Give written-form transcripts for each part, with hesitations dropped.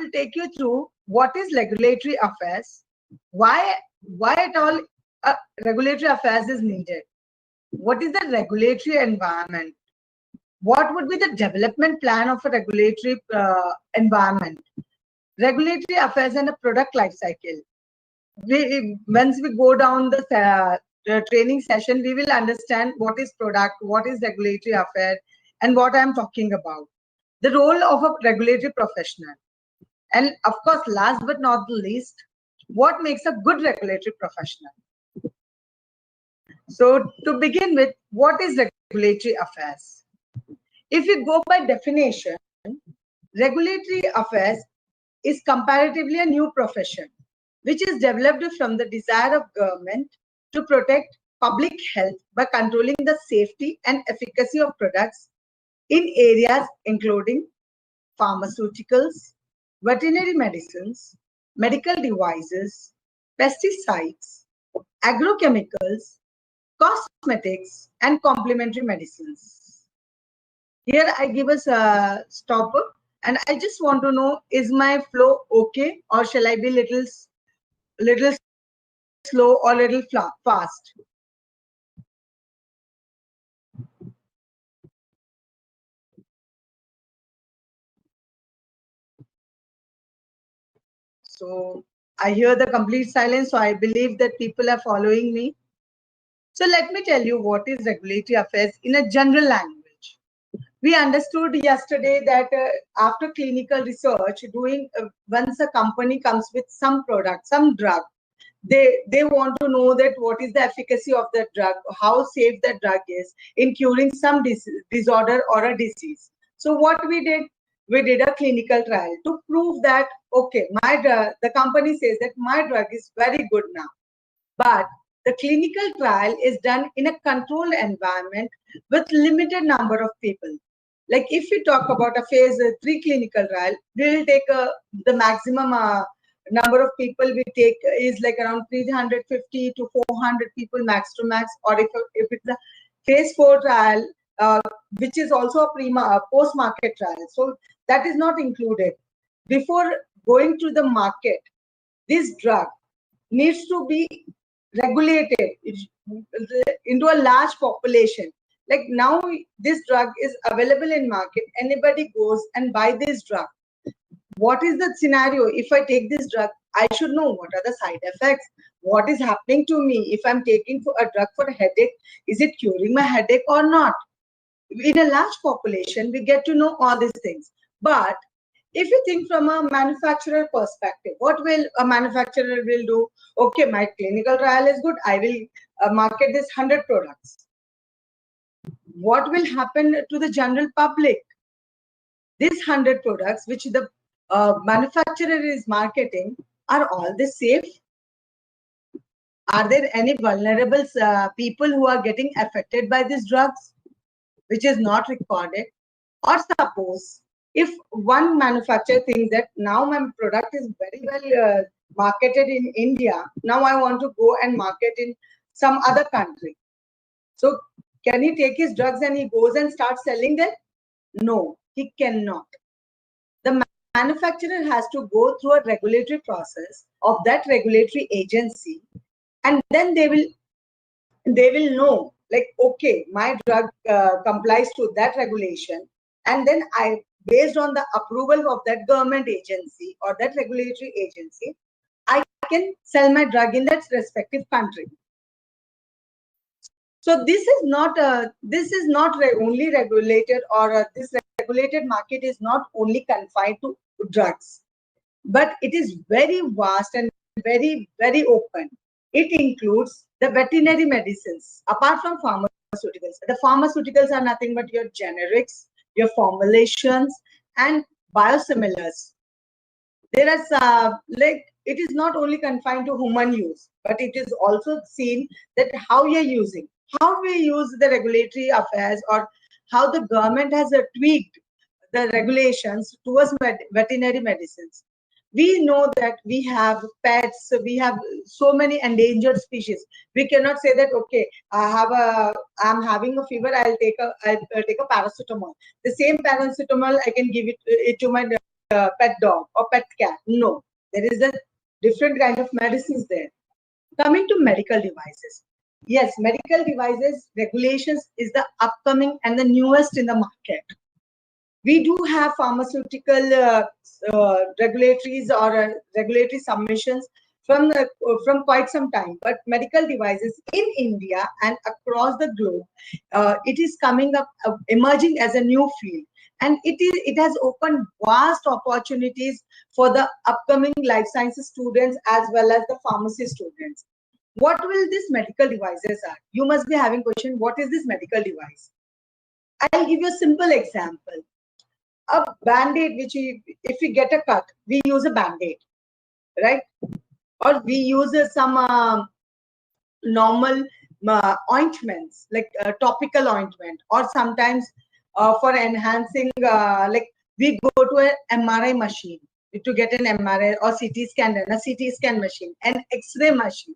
will take you through what is regulatory affairs, why at all regulatory affairs is needed, what is the regulatory environment, what would be the development plan of a regulatory environment, regulatory affairs and a product life cycle. Once we go down the training session, we will understand what is product, what is regulatory affair, and what I am talking about. The role of a regulatory professional. And of course, last but not the least, what makes a good regulatory professional? So to begin with, what is regulatory affairs? If we go by definition, regulatory affairs is comparatively a new profession, which is developed from the desire of government to protect public health by controlling the safety and efficacy of products in areas including pharmaceuticals, veterinary medicines, medical devices, pesticides, agrochemicals, cosmetics, and complementary medicines. Here I give us a stopper, and I just want to know, is my flow okay, or shall I be little slow or little fast? So I hear the complete silence, so I believe that people are following me. So let me tell you what is regulatory affairs in a general language. We understood yesterday that after clinical research, once a company comes with some product, some drug, they want to know that what is the efficacy of that drug, how safe that drug is in curing some disorder or a disease. So what we did a clinical trial to prove that, okay, the company says that my drug is very good now, but the clinical trial is done in a controlled environment with limited number of people. Like if we talk about a phase 3 clinical trial, we will take the maximum number of people we take is like around 350 to 400 people max to max. Or if it's a phase 4 trial, which is also a post-market trial, so that is not included. Before going to the market, this drug needs to be regulated into a large population. Like now this drug is available in market, anybody goes and buy this drug. What is the scenario? If I take this drug, I should know what are the side effects, what is happening to me. If I'm taking a drug for a headache, is it curing my headache or not? In a large population, we get to know all these things. But if you think from a manufacturer perspective, what will a manufacturer will do? Okay, my clinical trial is good, I will market this 100 products. What will happen to the general public? These 100 products which the manufacturer is marketing, are all they safe? Are there any vulnerable people who are getting affected by these drugs, which is not recorded? Or suppose if one manufacturer thinks that now my product is very well marketed in India, now I want to go and market in some other country. So can he take his drugs and he goes and starts selling them? No, he cannot. The manufacturer has to go through a regulatory process of that regulatory agency, and then they will know, like, okay, my drug complies to that regulation, and then based on the approval of that government agency or that regulatory agency, I can sell my drug in that respective country. So this is not only regulated, or this regulated market is not only confined to drugs, but it is very vast and very, very open. It includes the veterinary medicines, apart from pharmaceuticals. The pharmaceuticals are nothing but your generics, your formulations, and biosimilars. There is it is not only confined to human use, but it is also seen that how you're using, how we use the regulatory affairs, or how the government has tweaked the regulations towards veterinary medicines. We know that we have pets, we have so many endangered species. We cannot say that, okay, I'm having a fever, I'll take a paracetamol. The same paracetamol I can give it to my pet dog or pet cat. No, there is a different kind of medicines there. Coming to medical devices. Yes, medical devices regulations is the upcoming and the newest in the market. We do have pharmaceutical regulatories or regulatory submissions from quite some time, but medical devices in India and across the globe, it is coming up, emerging as a new field, and it has opened vast opportunities for the upcoming life sciences students as well as the pharmacy students. What will these medical devices are? You must be having question, what is this medical device? I'll give you a simple example. A band-aid, if we get a cut, we use a band-aid, right? Or we use some normal ointments, like topical ointment, or sometimes for enhancing, like we go to an MRI machine to get an MRI or CT scan, a CT scan machine, an X-ray machine.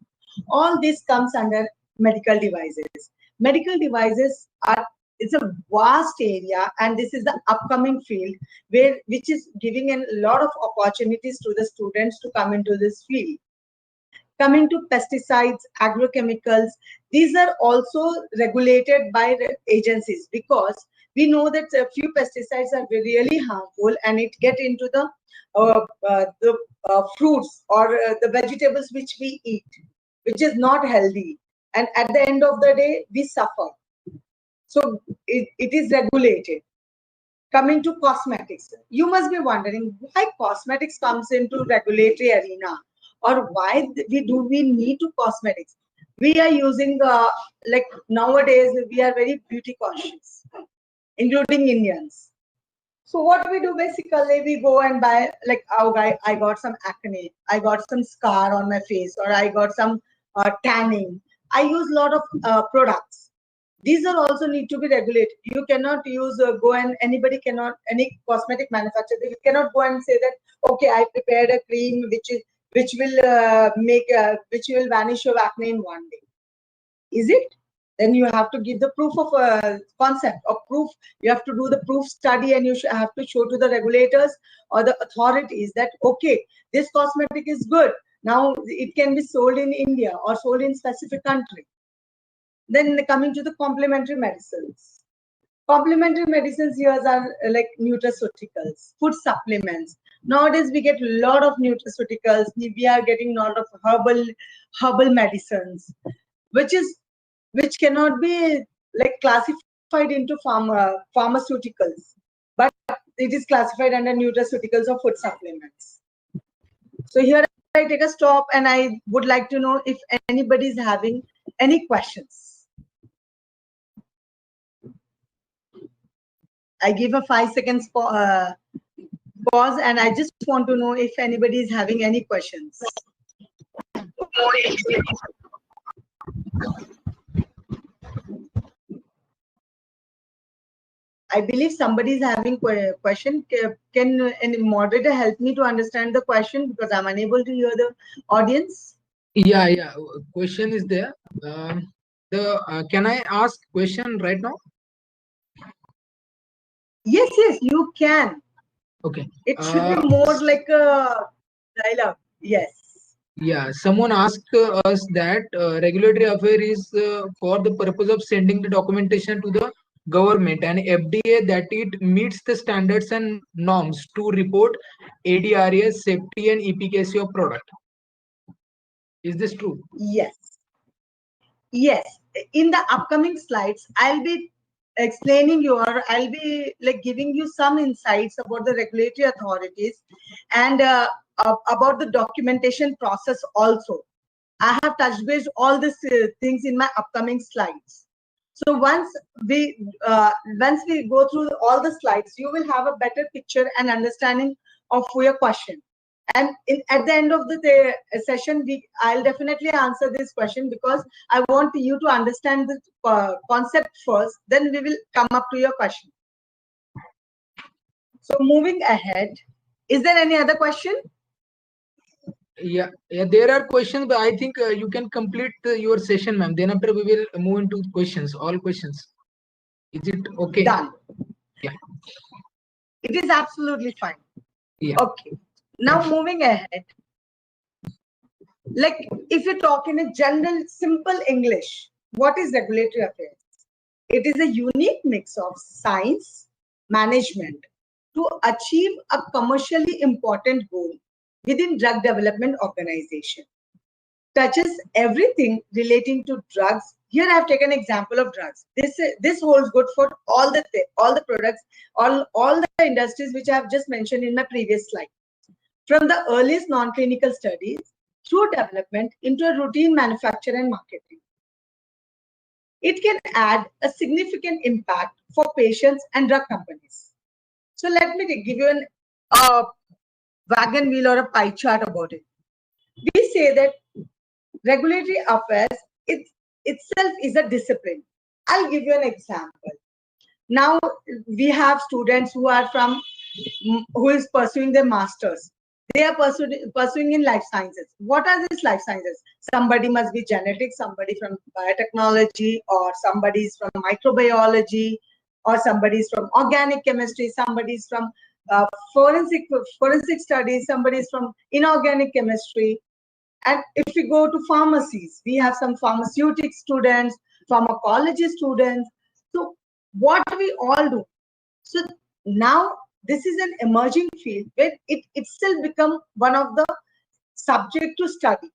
All this comes under medical devices. Medical devices are, it's a vast area, and this is the upcoming field which is giving a lot of opportunities to the students to come into this field. Coming to pesticides, agrochemicals, these are also regulated by the agencies, because we know that a few pesticides are really harmful and it get into the fruits or the vegetables which we eat, which is not healthy. And at the end of the day, we suffer. So it is regulated. Coming to cosmetics, you must be wondering why cosmetics comes into regulatory arena, or why we need to cosmetics. We are using like nowadays we are very beauty conscious, including Indians. So what we do basically, we go and buy, like, oh, I got some acne, I got some scar on my face, or I got some tanning. I use a lot of products. These are also need to be regulated. You cannot use anybody cannot, any cosmetic manufacturer, they cannot go and say that, okay, I prepared a cream which will vanish your acne in one day. Is it? Then you have to give the proof of concept or proof. You have to do the proof study, and you have to show to the regulators or the authorities that, okay, this cosmetic is good. Now it can be sold in India or sold in specific country. Then coming to the complementary medicines. Complementary medicines here are like nutraceuticals, food supplements. Nowadays we get a lot of nutraceuticals. We are getting a lot of herbal medicines, which cannot be like classified into pharmaceuticals, but it is classified under nutraceuticals or food supplements. So here I take a stop, and I would like to know if anybody is having any questions. I give a 5 seconds pause, and I just want to know if anybody is having any questions. I believe somebody is having a question. Can any moderator help me to understand the question, because I'm unable to hear the audience? Yeah. Question is there. Can I ask question right now? Yes, you can. Okay. It should be more like a dialogue. Yes. Yeah, someone asked us that regulatory affair is for the purpose of sending the documentation to the government and FDA that it meets the standards and norms to report ADRS, safety and efficacy of product. Is this true? Yes. In the upcoming slides, I'll be explaining I'll be like giving you some insights about the regulatory authorities and about the documentation process also. I have touched base all these things in my upcoming slides. So once we go through all the slides, you will have a better picture and understanding of your question. And at the end of the session, I'll definitely answer this question, because I want you to understand the concept first, then we will come up to your question. So moving ahead, is there any other question? Yeah, there are questions, but I think you can complete your session, ma'am. Then after we will move into questions, all questions. Is it okay? Done. Yeah. It is absolutely fine. Yeah. Okay. Now moving ahead, like if you talk in a general, simple English, what is regulatory affairs? It is a unique mix of science, management to achieve a commercially important goal within drug development organization. Touches everything relating to drugs. Here I have taken an example of drugs. This holds good for all the products, all the industries which I have just mentioned in my previous slide. From the earliest non-clinical studies through development into a routine manufacture and marketing. It can add a significant impact for patients and drug companies. So let me give you a wagon wheel or a pie chart about it. We say that regulatory affairs itself is a discipline. I'll give you an example. Now we have students who are who is pursuing their masters. They are pursuing in life sciences. What are these life sciences? Somebody must be genetics, somebody from biotechnology, or somebody is from microbiology, or somebody is from organic chemistry, somebody is from forensic studies, somebody is from inorganic chemistry. And if we go to pharmacies, we have some pharmaceutic students, pharmacology students. So what we all do? So now this is an emerging field where it itself become one of the subject to study.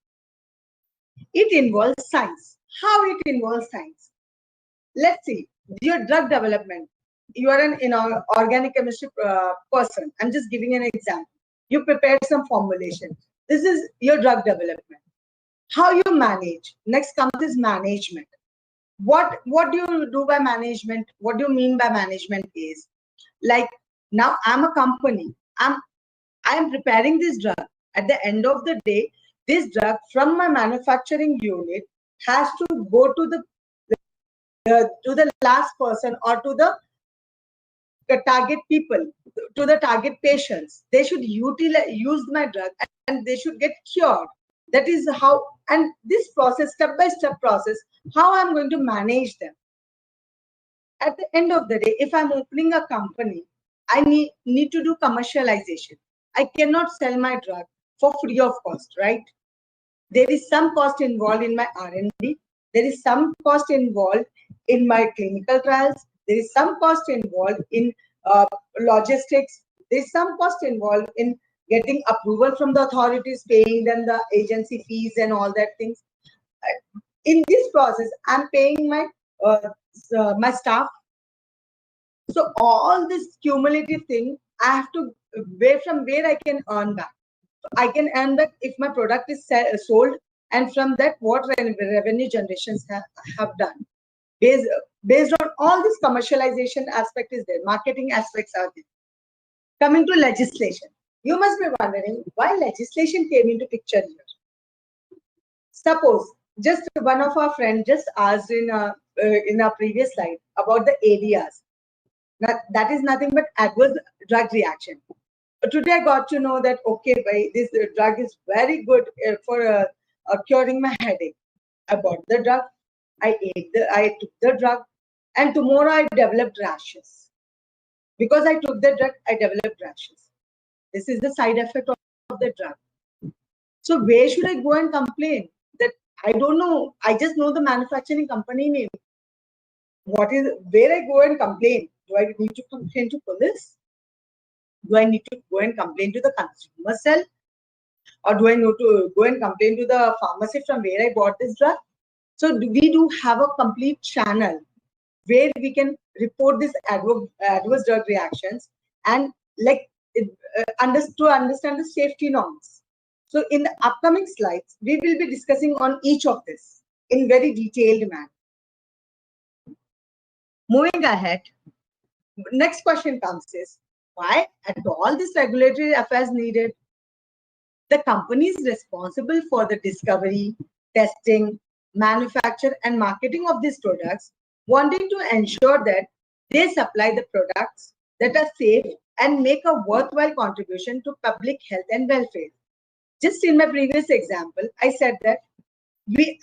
It involves science. How it involves science? Let's see, your drug development. You are an organic chemistry person. I'm just giving an example. You prepared some formulation. This is your drug development. How you manage? Next comes is management. What do you do by management? What do you mean by management is like, now I'm a company. I'm preparing this drug. At the end of the day, this drug from my manufacturing unit has to go to the last person, or to the target people, to the target patients. They should use my drug and they should get cured. That is how, and this process, step by step process, how I'm going to manage them. At the end of the day, if I'm opening a company, I need to do commercialization. I cannot sell my drug for free of cost, right? There is some cost involved in my R&D. There is some cost involved in my clinical trials. There is some cost involved in logistics. There is some cost involved in getting approval from the authorities, paying them the agency fees and all that things. In this process, I'm paying my staff. So all this cumulative thing, I have to from where I can earn back. I can earn back if my product is sold, and from that what revenue generations have done. Based on all this commercialization aspect is there, marketing aspects are there. Coming to legislation, you must be wondering why legislation came into picture here. Suppose just one of our friends just asked in a previous slide about the ADRs. That is nothing but adverse drug reaction. Today I got to know that, okay, this drug is very good for curing my headache. I bought the drug, I took the drug, and tomorrow I developed rashes. Because I took the drug, I developed rashes. This is the side effect of the drug. So where should I go and complain? That I don't know. I just know the manufacturing company name. Where I go and complain? Do I need to complain to police? Do I need to go and complain to the consumer cell? Or do I need to go and complain to the pharmacy from where I bought this drug? So we do have a complete channel where we can report these adverse drug reactions and to understand the safety norms. So in the upcoming slides, we will be discussing on each of this in very detailed manner. Moving ahead, next question comes is, why at all this regulatory affairs needed? The companies responsible for the discovery, testing, manufacture and marketing of these products, wanting to ensure that they supply the products that are safe and make a worthwhile contribution to public health and welfare. Just in my previous example, I said that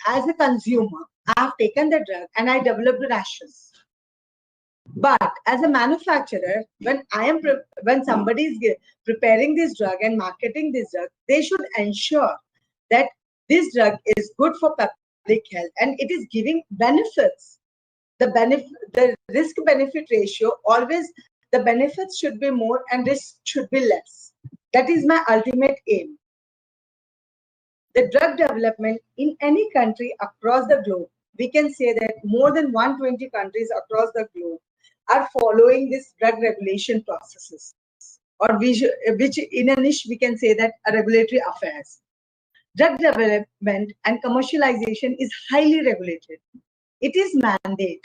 as a consumer, I have taken the drug and I developed rashes. But as a manufacturer, when somebody is preparing this drug and marketing this drug, they should ensure that this drug is good for public health and it is giving benefits. The risk benefit ratio, always the benefits should be more and risk should be less. That is my ultimate aim. The drug development in any country across the globe, we can say that more than 120 countries across the globe are following this drug regulation processes, or which in a niche we can say that a regulatory affairs. Drug development and commercialization is highly regulated. It is mandate.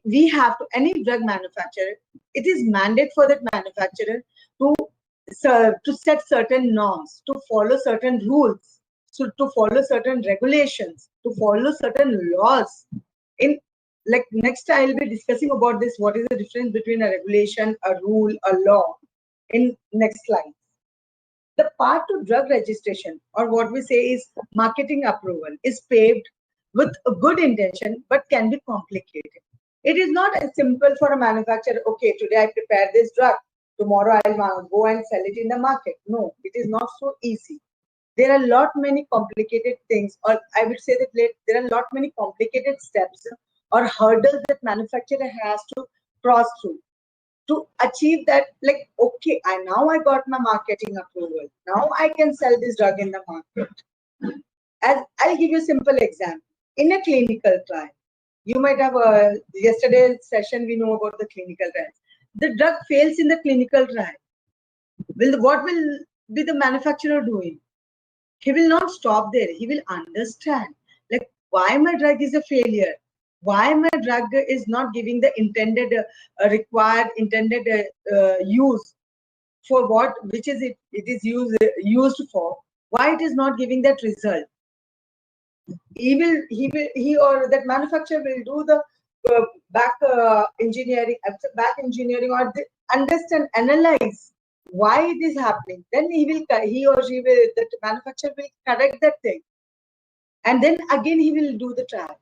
We have to, any drug manufacturer, it is mandate for that manufacturer to to set certain norms, to follow certain rules, to follow certain regulations, to follow certain laws. In like next, I'll be discussing about this. What is the difference between a regulation, a rule, a law? In next slide. The path to drug registration, or what we say is marketing approval, is paved with a good intention but can be complicated. It is not as simple for a manufacturer, okay, today I prepare this drug, tomorrow I'll go and sell it in the market. No, it is not so easy. There are a lot many complicated things, or I would say that there are a lot many complicated steps or hurdles that manufacturer has to cross through to achieve that. Like, okay, I got my marketing approval. Now I can sell this drug in the market. As I'll give you a simple example. In a clinical trial, you might have yesterday's session, we know about the clinical trials. The drug fails in the clinical trial. What will be the manufacturer doing? He will not stop there. He will understand, like, why my drug is a failure, why my drug is not giving the intended required intended use for what which is it is used for, why it is not giving that result. He or that manufacturer will do the back engineering, or understand, analyze why it is happening. Then he or she will, the manufacturer will correct that thing, and then again he will do the trial.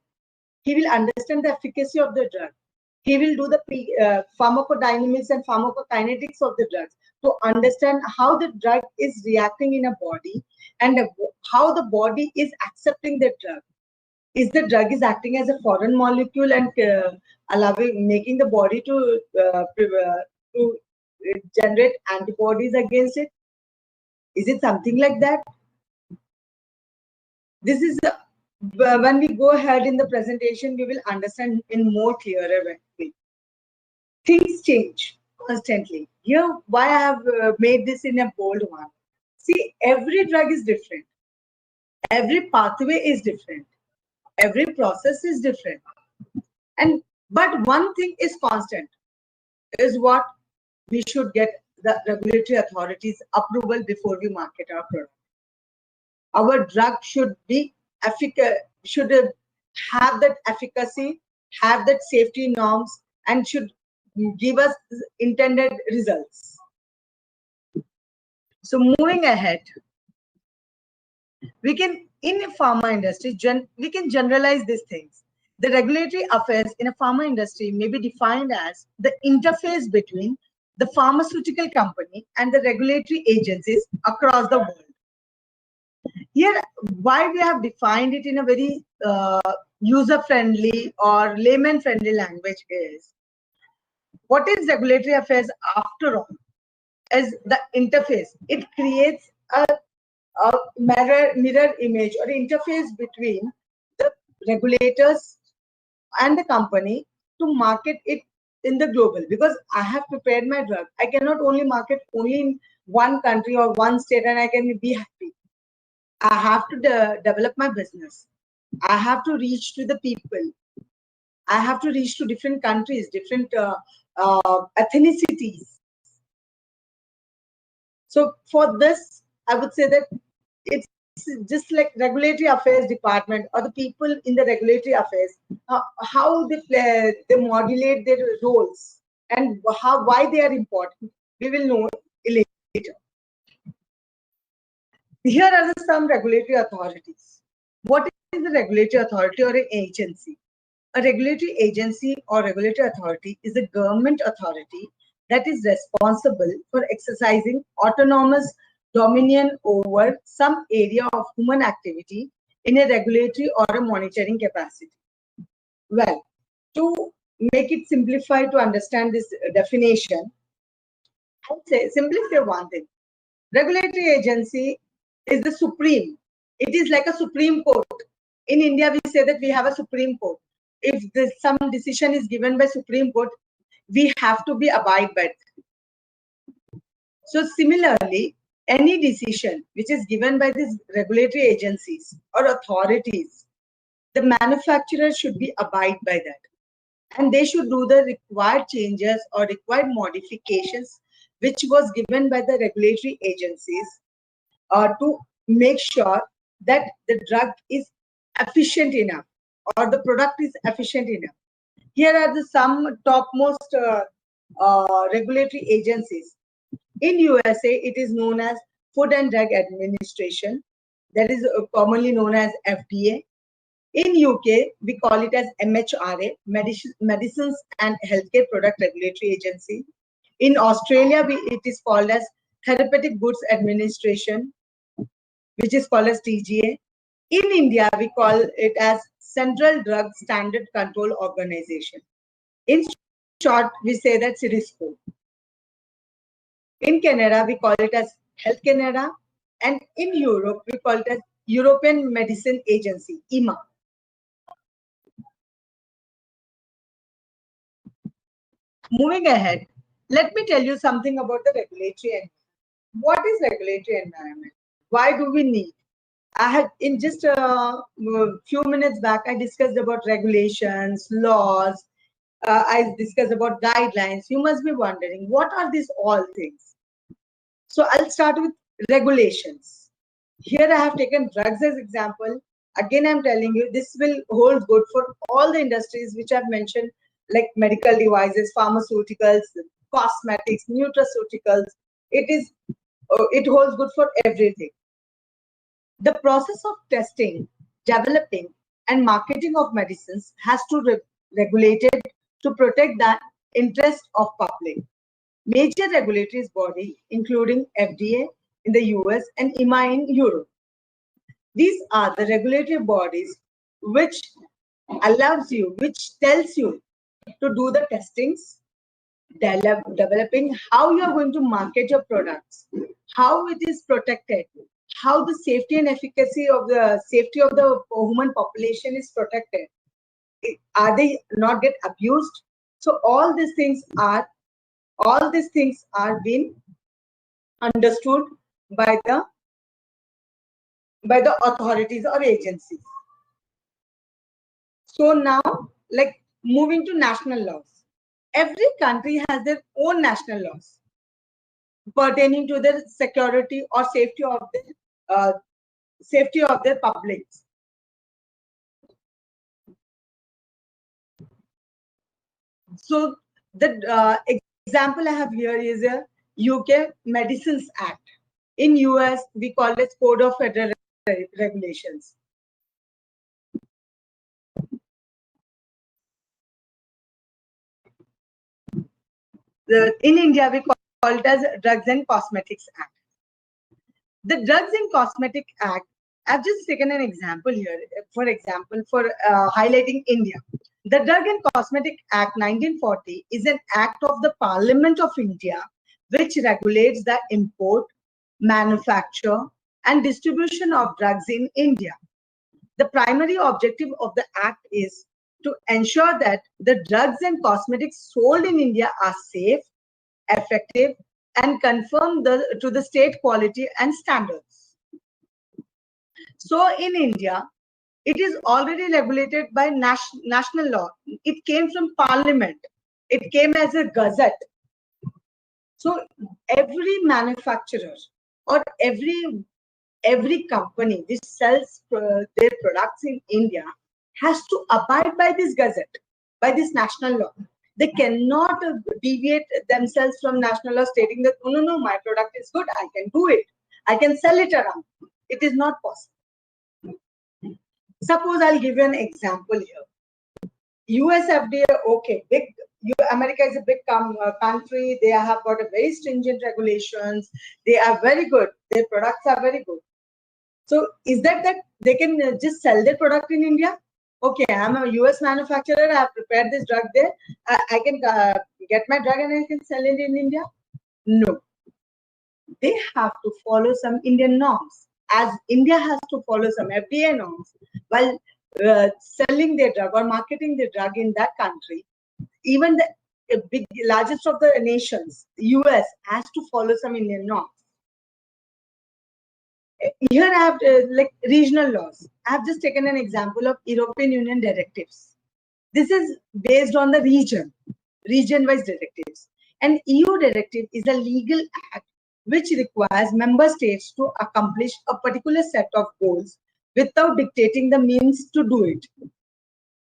He will understand the efficacy of the drug. He will do the pharmacodynamics and pharmacokinetics of the drugs to understand how the drug is reacting in a body, and how the body is accepting the drug. Is the drug is acting as a foreign molecule and making the body to generate antibodies against it? Is it something like that? This is when we go ahead in the presentation, we will understand in more clearer way. Things change constantly. Here, why I have made this in a bold one. See, every drug is different. Every pathway is different. Every process is different. But one thing is constant, is what we should get the regulatory authorities approval before we market our product. Our drug should be should have that efficacy, have that safety norms, and should give us intended results. So moving ahead, we can, in a pharma industry, we can generalize these things. The regulatory affairs in a pharma industry may be defined as the interface between the pharmaceutical company and the regulatory agencies across the world. Here, why we have defined it in a very user-friendly or layman-friendly language is, what is regulatory affairs after all? As the interface, it creates a mirror image or interface between the regulators and the company to market it in the global. Because I have prepared my drug, I cannot only market only in one country or one state and I can be happy. I have to develop my business. I have to reach to the people. I have to reach to different countries, different ethnicities. So for this, I would say that it's just like regulatory affairs department or the people in the regulatory affairs, how they modulate their roles and why they are important. We will know later. Here are some regulatory authorities. What is the regulatory authority or an agency? A regulatory agency or regulatory authority is a government authority that is responsible for exercising autonomous dominion over some area of human activity in a regulatory or a monitoring capacity. Well, to make it simplified to understand this definition, I'll simply say one thing. Regulatory agency is the supreme. It is like a Supreme Court. In India, we say that we have a Supreme Court. If some decision is given by Supreme Court, we have to be abide by it. So similarly, any decision which is given by these regulatory agencies or authorities, the manufacturer should be abide by that. And they should do the required changes or required modifications which was given by the regulatory agencies to make sure that the drug is efficient enough or the product is efficient enough. Here are the some topmost regulatory agencies. In USA, it is known as Food and Drug Administration, that is commonly known as FDA. In UK, we call it as MHRA, Medicines and Healthcare Product Regulatory Agency. In Australia, it is called as Therapeutic Goods Administration, which is called as TGA. In India, we call it as Central Drug Standard Control Organization. In short, we say that CDSCO. In Canada, we call it as Health Canada. And in Europe, we call it as European Medicine Agency, EMA. Moving ahead, let me tell you something about the regulatory environment. What is regulatory environment? Why do we need? I had in just a few minutes back, I discussed about regulations, laws. I discussed about guidelines. You must be wondering, what are these all things? So I'll start with regulations. Here I have taken drugs as example. Again, I'm telling you, this will hold good for all the industries which I've mentioned, like medical devices, pharmaceuticals, cosmetics, nutraceuticals. It holds good for everything. The process of testing, developing, and marketing of medicines has to be regulated to protect the interest of public. Major regulatory bodies, including FDA in the US and EMA in Europe. These are the regulatory bodies which tells you to do the testings, developing how you are going to market your products, how it is protected, how the safety and efficacy of the human population is protected. Are they not get abused? So all these things are being understood by the authorities or agencies. So now, like moving to national laws. Every country has their own national laws pertaining to the security or safety of their publics. So the example I have here is a UK Medicines Act. In US, we call it Code of Federal Regulations. In India, we call it as Drugs and Cosmetics Act. The Drugs and Cosmetic Act, I've just taken an example here, for example, for highlighting India. The Drug and Cosmetic Act 1940 is an act of the Parliament of India which regulates the import, manufacture, and distribution of drugs in India. The primary objective of the act is to ensure that the drugs and cosmetics sold in India are safe, effective, and conform to the state quality and standards. So in India, it is already regulated by national law. It came from Parliament. It came as a gazette. So every manufacturer or every company which sells their products in India has to abide by this gazette, by this national law. They cannot deviate themselves from national law stating that, oh, no, my product is good, I can do it. I can sell it around. It is not possible. Suppose I'll give you an example here. US FDA, okay, America is a big country. They have got a very stringent regulations. They are very good. Their products are very good. So is that they can just sell their product in India? Okay, I'm a US manufacturer. I have prepared this drug there. I can get my drug and I can sell it in India? No. They have to follow some Indian norms, as India has to follow some FDA norms while selling their drug or marketing their drug in that country. Even the largest of the nations, US, has to follow some Indian norms. Here I have like regional laws. I have just taken an example of European Union directives. This is based on the region-wise directives. An EU directive is a legal act which requires member states to accomplish a particular set of goals without dictating the means to do it.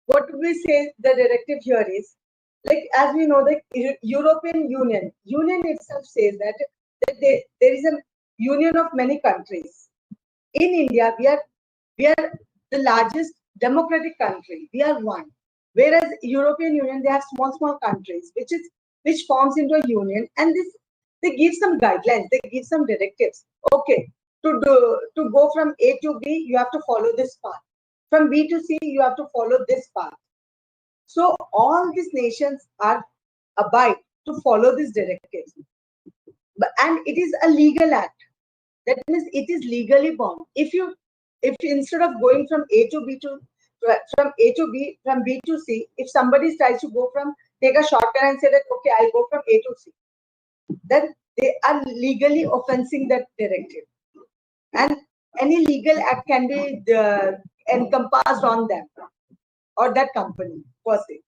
What we say the directive here is, like as we know, the European Union itself says that there is a union of many countries. In India, we are the largest democratic country. We are one. Whereas European Union, they have small countries, which forms into a union, and they give some guidelines, they give some directives. Okay, to go from A to B, you have to follow this path. From B to C, you have to follow this path. So all these nations are abide to follow this directive, and it is a legal act. That means it is legally bound. If instead of going from A to B from B to C, if somebody tries to take a shortcut and say that okay, I'll go from A to C, then they are legally offensing that directive, and any legal act can be encompassed on them or that company per se.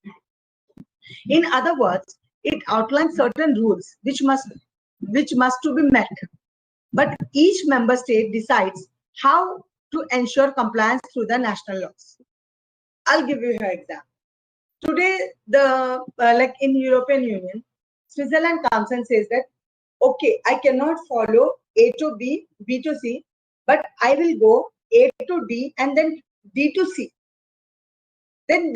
In other words, it outlines certain rules which must to be met, but each member state decides how to ensure compliance through the national laws. I'll give you an example. Today, like in European Union, Switzerland comes and says that, okay, I cannot follow A to B, B to C, but I will go A to D and then D to C. Then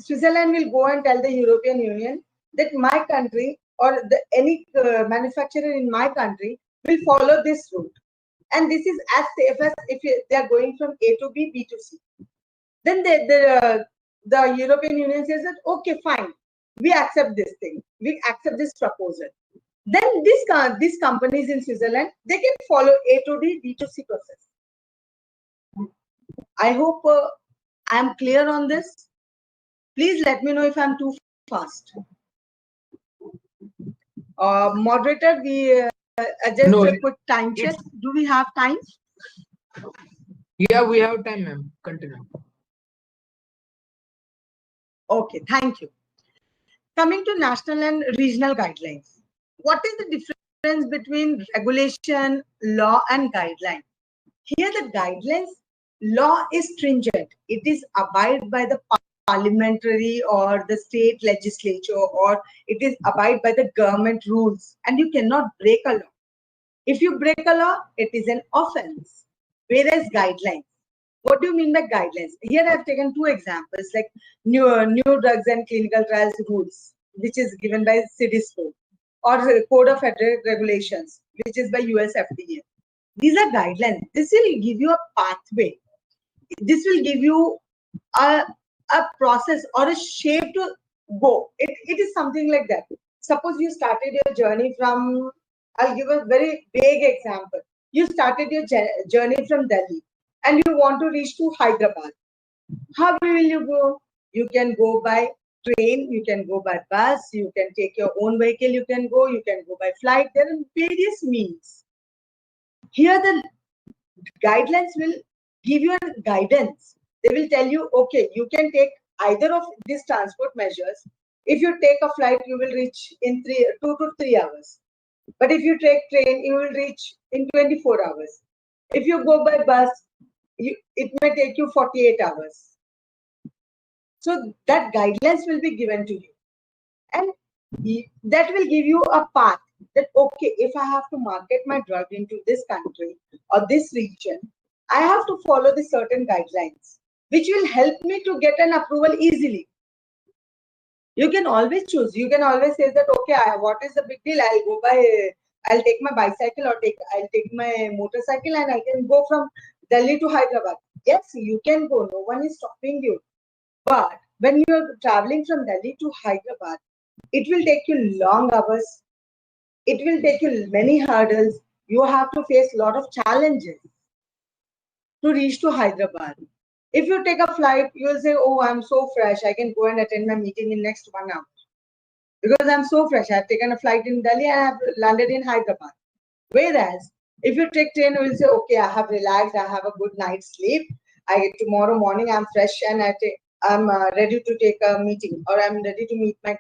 Switzerland will go and tell the European Union that my country or any manufacturer in my country will follow this route, and this is as safe as if they are going from A to B, B to C. Then the European Union says that okay, fine, we accept this thing, we accept this proposal. Then these companies in Switzerland, they can follow A to D, B to C process. I hope I am clear on this. Please let me know if I'm too fast. Moderator, we just a quick time check. Do we have time? Yeah, we have time, ma'am. Continue. Okay, thank you. Coming to national and regional guidelines. What is the difference between regulation, law, and guideline? Here the guidelines, law is stringent. It is abide by the parliamentary or the state legislature, or it is abide by the government rules, and you cannot break a law. If you break a law, it is an offense. Whereas guidelines, what do you mean by guidelines? Here I have taken two examples, like new drugs and clinical trials rules, which is given by CDSCO, or Code of Federal Regulations, which is by US FDA. These are guidelines. This will give you a pathway. This will give you a process or a shape to go. It is something like that. Suppose you started your journey from, I'll give a very vague example. You started your journey from Delhi and you want to reach to Hyderabad. How will you go? You can go by train, you can go by bus, you can take your own vehicle, you can go by flight. There are various means. Here the guidelines will give you a guidance. They will tell you, okay, you can take either of these transport measures. If you take a flight, you will reach in 2 to 3 hours. But if you take train, you will reach in 24 hours. If you go by bus, it may take you 48 hours. So that guidelines will be given to you. And that will give you a path that, okay, if I have to market my drug into this country or this region, I have to follow the certain guidelines, which will help me to get an approval easily. You can always choose. You can always say that, okay, what is the big deal? I'll take my bicycle, or I'll take my motorcycle, and I can go from Delhi to Hyderabad. Yes, you can go. No one is stopping you. But when you're traveling from Delhi to Hyderabad, it will take you long hours. It will take you many hurdles. You have to face a lot of challenges to reach to Hyderabad. If you take a flight, you will say, oh, I'm so fresh. I can go and attend my meeting in next 1 hour. Because I'm so fresh. I've taken a flight in Delhi and I've landed in Hyderabad. Whereas, if you take train, you will say, okay, I have relaxed. I have a good night's sleep. Tomorrow morning, I'm fresh and I'm ready to take a meeting, or I'm ready to meet my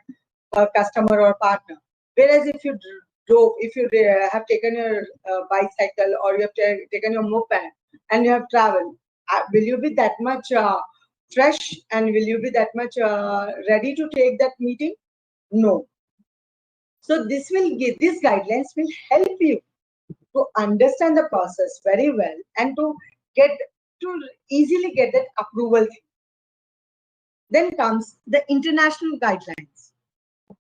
customer or partner. Whereas if you drove, if you have taken your bicycle, or you have taken your moped and you have traveled, will you be that much fresh, and will you be that much ready to take that meeting? No. So these guidelines will help you to understand the process very well, and to easily get that approval. Then comes the international guidelines.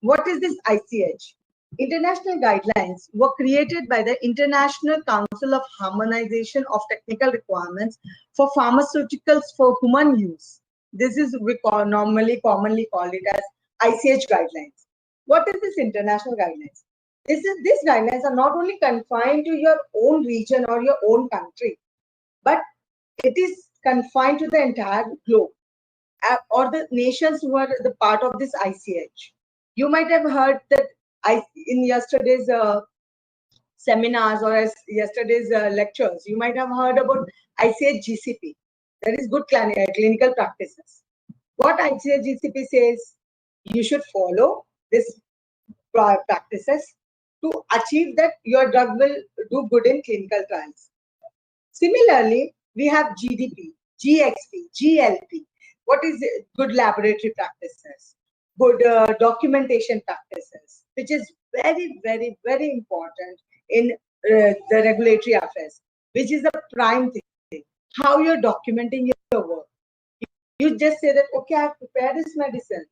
What is this ICH? International guidelines were created by the International Council of Harmonization of Technical Requirements for Pharmaceuticals for Human Use. This is commonly called it as ICH guidelines. What is this international guidelines? These guidelines are not only confined to your own region or your own country, but it is confined to the entire globe, or the nations who are the part of this ICH. You might have heard that in yesterday's seminars, or as yesterday's lectures, you might have heard about ICH GCP. That is good clinical practices. What ICH GCP says, you should follow this practices to achieve that your drug will do good in clinical trials. Similarly, we have GDP, GXP, GLP. What is it? Good laboratory practices, good documentation practices, which is very, very, very important in the regulatory affairs, which is the prime thing. How you're documenting your work. You just say that, okay, I've prepared this medicine,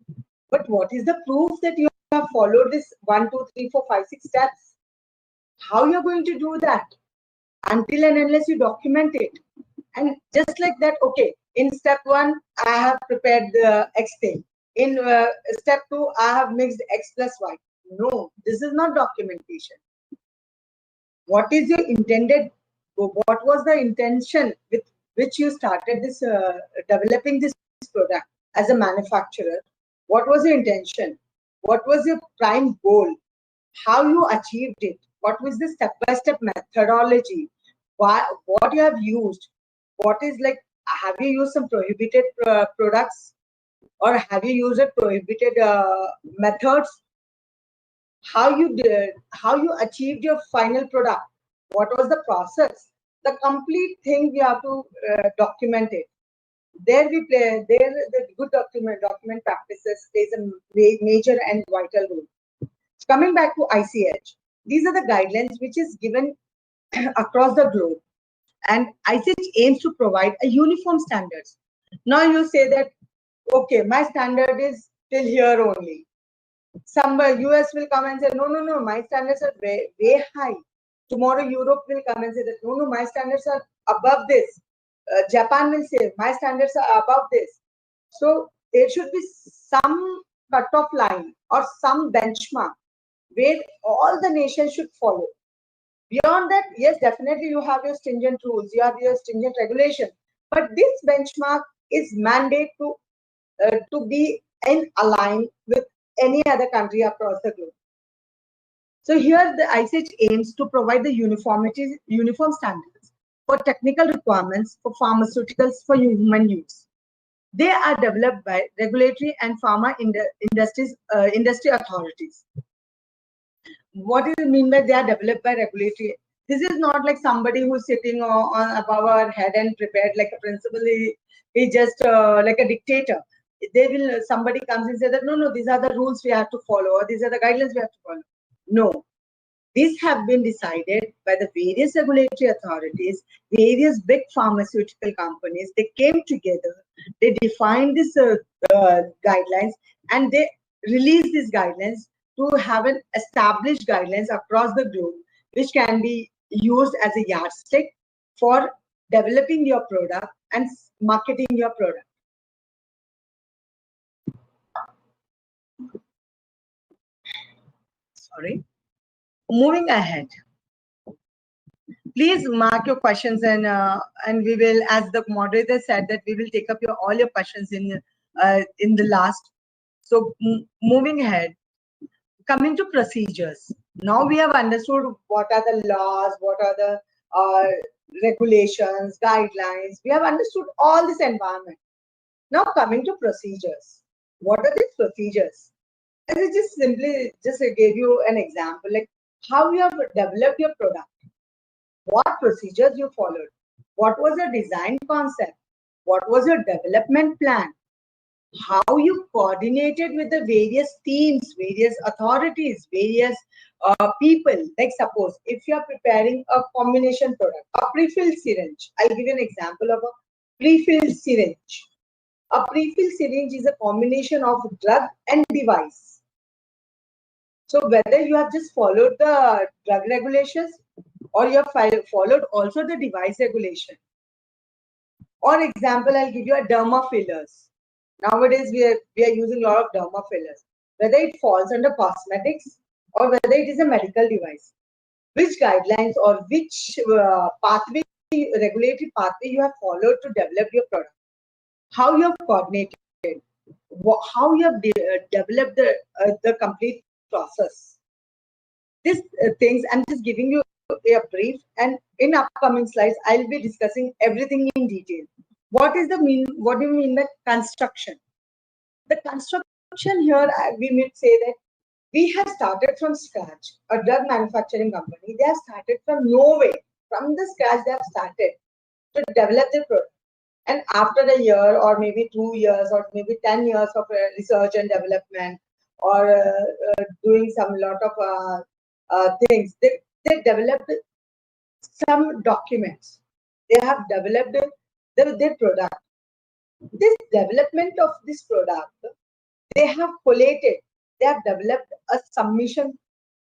but what is the proof that you have followed this 1, 2, 3, 4, 5, 6 steps? How you're going to do that? Until and unless you document it. And just like that, okay, in step 1, I have prepared the X thing. In step 2, I have mixed X plus Y. No, this is not documentation. What is your intended, what was the intention with which you started this, developing this product as a manufacturer? What was your intention? What was your prime goal? How you achieved it? What was the step-by-step methodology? What you have used? What is like, have you used some prohibited products, or have you used prohibited methods? How you achieved your final product? What was the process? The complete thing we have to document it. There the good document practices plays a major and vital role. Coming back to ICH, these are the guidelines which is given across the globe, and ICH aims to provide a uniform standards. Now you say that, okay, my standard is till here only. Some US will come and say, no, my standards are way, way high. Tomorrow Europe will come and say that, no, my standards are above this. Japan will say, my standards are above this. So there should be some cut-off line or some benchmark where all the nations should follow. Beyond that, yes, definitely you have your stringent rules, you have your stringent regulation, but this benchmark is mandate to be in align with any other country across the globe. So here the ICH aims to provide the uniform standards for technical requirements for pharmaceuticals for human use. They are developed by regulatory and pharma industry authorities. What do you mean by they are developed by regulatory? This is not like somebody who's sitting on above our head and prepared like a principal. He just like a dictator. Somebody comes and says that no, these are the rules we have to follow, or these are the guidelines we have to follow. No, these have been decided by the various regulatory authorities, various big pharmaceutical companies. They came together, they defined these guidelines, and they release these guidelines to have an established guidelines across the globe, which can be used as a yardstick for developing your product and marketing your product. Sorry. Moving ahead. Please mark your questions, and we will, as the moderator said, that we will take up all your questions in the last. So moving ahead, coming to procedures. Now we have understood what are the laws, what are the regulations, guidelines. We have understood all this environment. Now coming to procedures. What are these procedures? I just simply gave you an example, like how you have developed your product, what procedures you followed, what was your design concept, what was your development plan, how you coordinated with the various teams, various authorities, various people. Like suppose if you are preparing a combination product, a pre-filled syringe. I'll give you an example of a pre-filled syringe. A pre-filled syringe is a combination of drug and device. So whether you have just followed the drug regulations or you have followed also the device regulation. For example, I'll give you a derma fillers. Nowadays, we are using a lot of derma fillers. Whether it falls under cosmetics or whether it is a medical device. Which guidelines or which pathway, regulatory pathway you have followed to develop your product. How you have coordinated, how you have developed the complete process. These things, I'm just giving you a brief, and in upcoming slides, I'll be discussing everything in detail. What do you mean by construction? The construction here, we may say that we have started from scratch. A drug manufacturing company, they have started from nowhere. From the scratch, they have started to develop their product. And after a year or maybe 2 years or maybe 10 years of research and development or doing some lot of things, they developed some documents. They have developed their product. This development of this product, they have collated, they have developed a submission,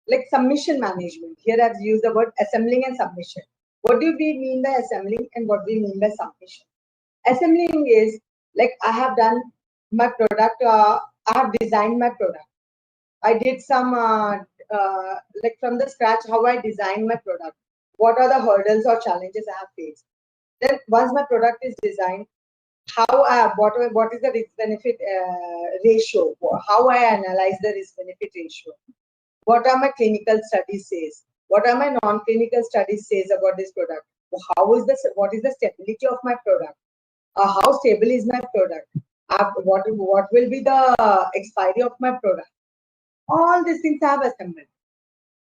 like submission management. Here I've used the word assembling and submission. What do we mean by assembling and what do we mean by submission? Assembling is like I have done my product, I have designed my product. I did some like from the scratch how I designed my product. What are the hurdles or challenges I have faced? Then once my product is designed, how what is the risk benefit ratio? How I analyze the risk benefit ratio? What are my clinical studies says? What are my non-clinical studies says about this product? What is the stability of my product? How stable is my product? What will be the expiry of my product? All these things I have assembled.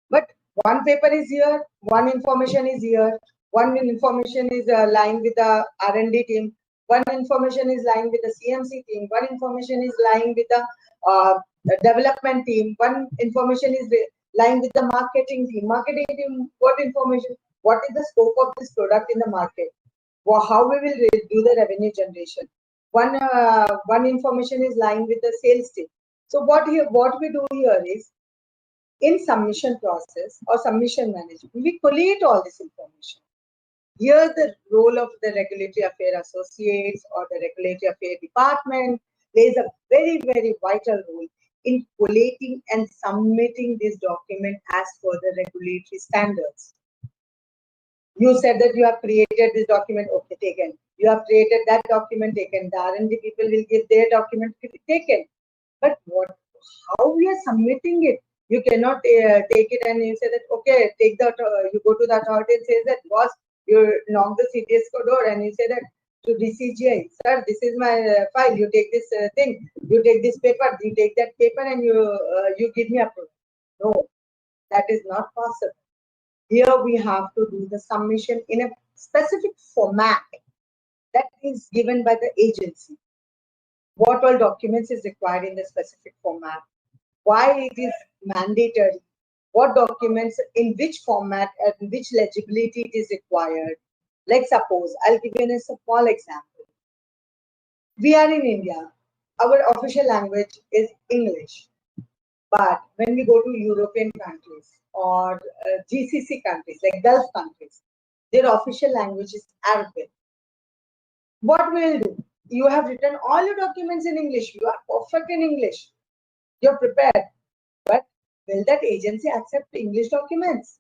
But one paper is here, one information is here, one information is lying with the R&D team, one information is lying with the CMC team, one information is lying with the development team, one information is lying with the marketing team. Marketing team, what information? What is the scope of this product in the market? How we will do the revenue generation? One information is lying with the sales team. So what we do here is, in submission process or submission management, we collate all this information. Here, the role of the regulatory affair associates or the regulatory affair department plays a very, very vital role in collating and submitting this document as per the regulatory standards. You said that you have created this document, okay, taken. You have created that document, taken. The R&D people will give their document, taken. But how we are submitting it? You cannot take it and you say that, okay, take the, you go to the authority and say that, boss, you knock the CDSCO door and you say that to DCGI, sir, this is my file, you take this thing, you take this paper, you take that paper and you give me approval. No, that is not possible. Here we have to do the submission in a specific format that is given by the agency. What all documents is required in the specific format? Why it is mandatory? What documents, in which format, and which legibility it is required? Like suppose, I'll give you a small example. We are in India. Our official language is English. But when we go to European countries or GCC countries, like Gulf countries, their official language is Arabic. What will do? You have written all your documents in English. You are perfect in English. You're prepared. But will that agency accept English documents?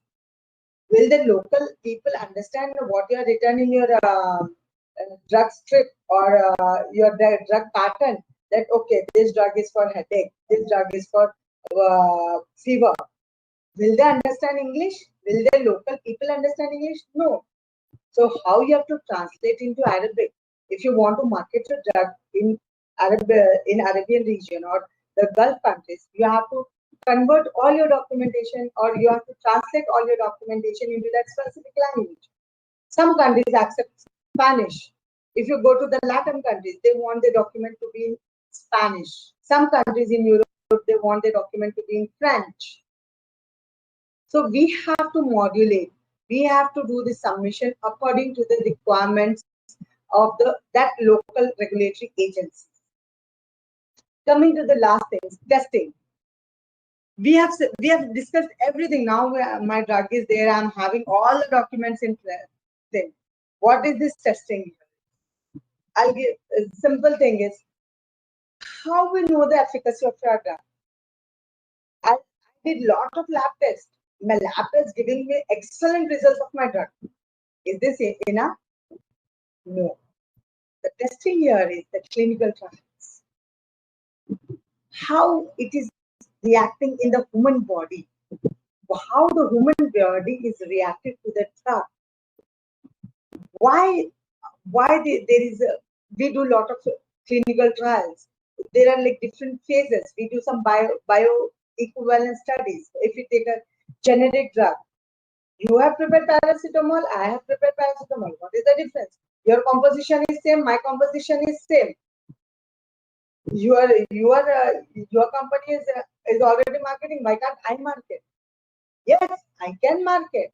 Will the local people understand what you are written in your drug strip or your drug pattern? That okay, this drug is for headache, this drug is for fever. Will they understand English? Will the local people understand English? No. So how you have to translate into Arabic? If you want to market your drug in Arabian region or the Gulf countries, you have to convert all your documentation or you have to translate all your documentation into that specific language. Some countries accept Spanish. If you go to the Latin countries, they want the document to be in Spanish. Some countries in Europe, they want the document to be in French. So we have to modulate. We have to do the submission according to the requirements of that local regulatory agency. Coming to the last thing, testing. We have discussed everything. Now my drug is there. I'm having all the documents in place. What is this testing? I'll give a simple thing is how we know the efficacy of your drug. I did lot of lab tests. My lab is giving me excellent results of my drug. Is this enough? No. The testing here is the clinical trials. How it is reacting in the human body. How the human body is reacting to the drug. Why we do a lot of clinical trials. There are like different phases. We do some bioequivalent studies. If you take a generic drug, you have prepared paracetamol, I have prepared paracetamol. What is the difference? Your composition is same, my composition is same. Your company is already marketing. Why can't I market? Yes, I can market.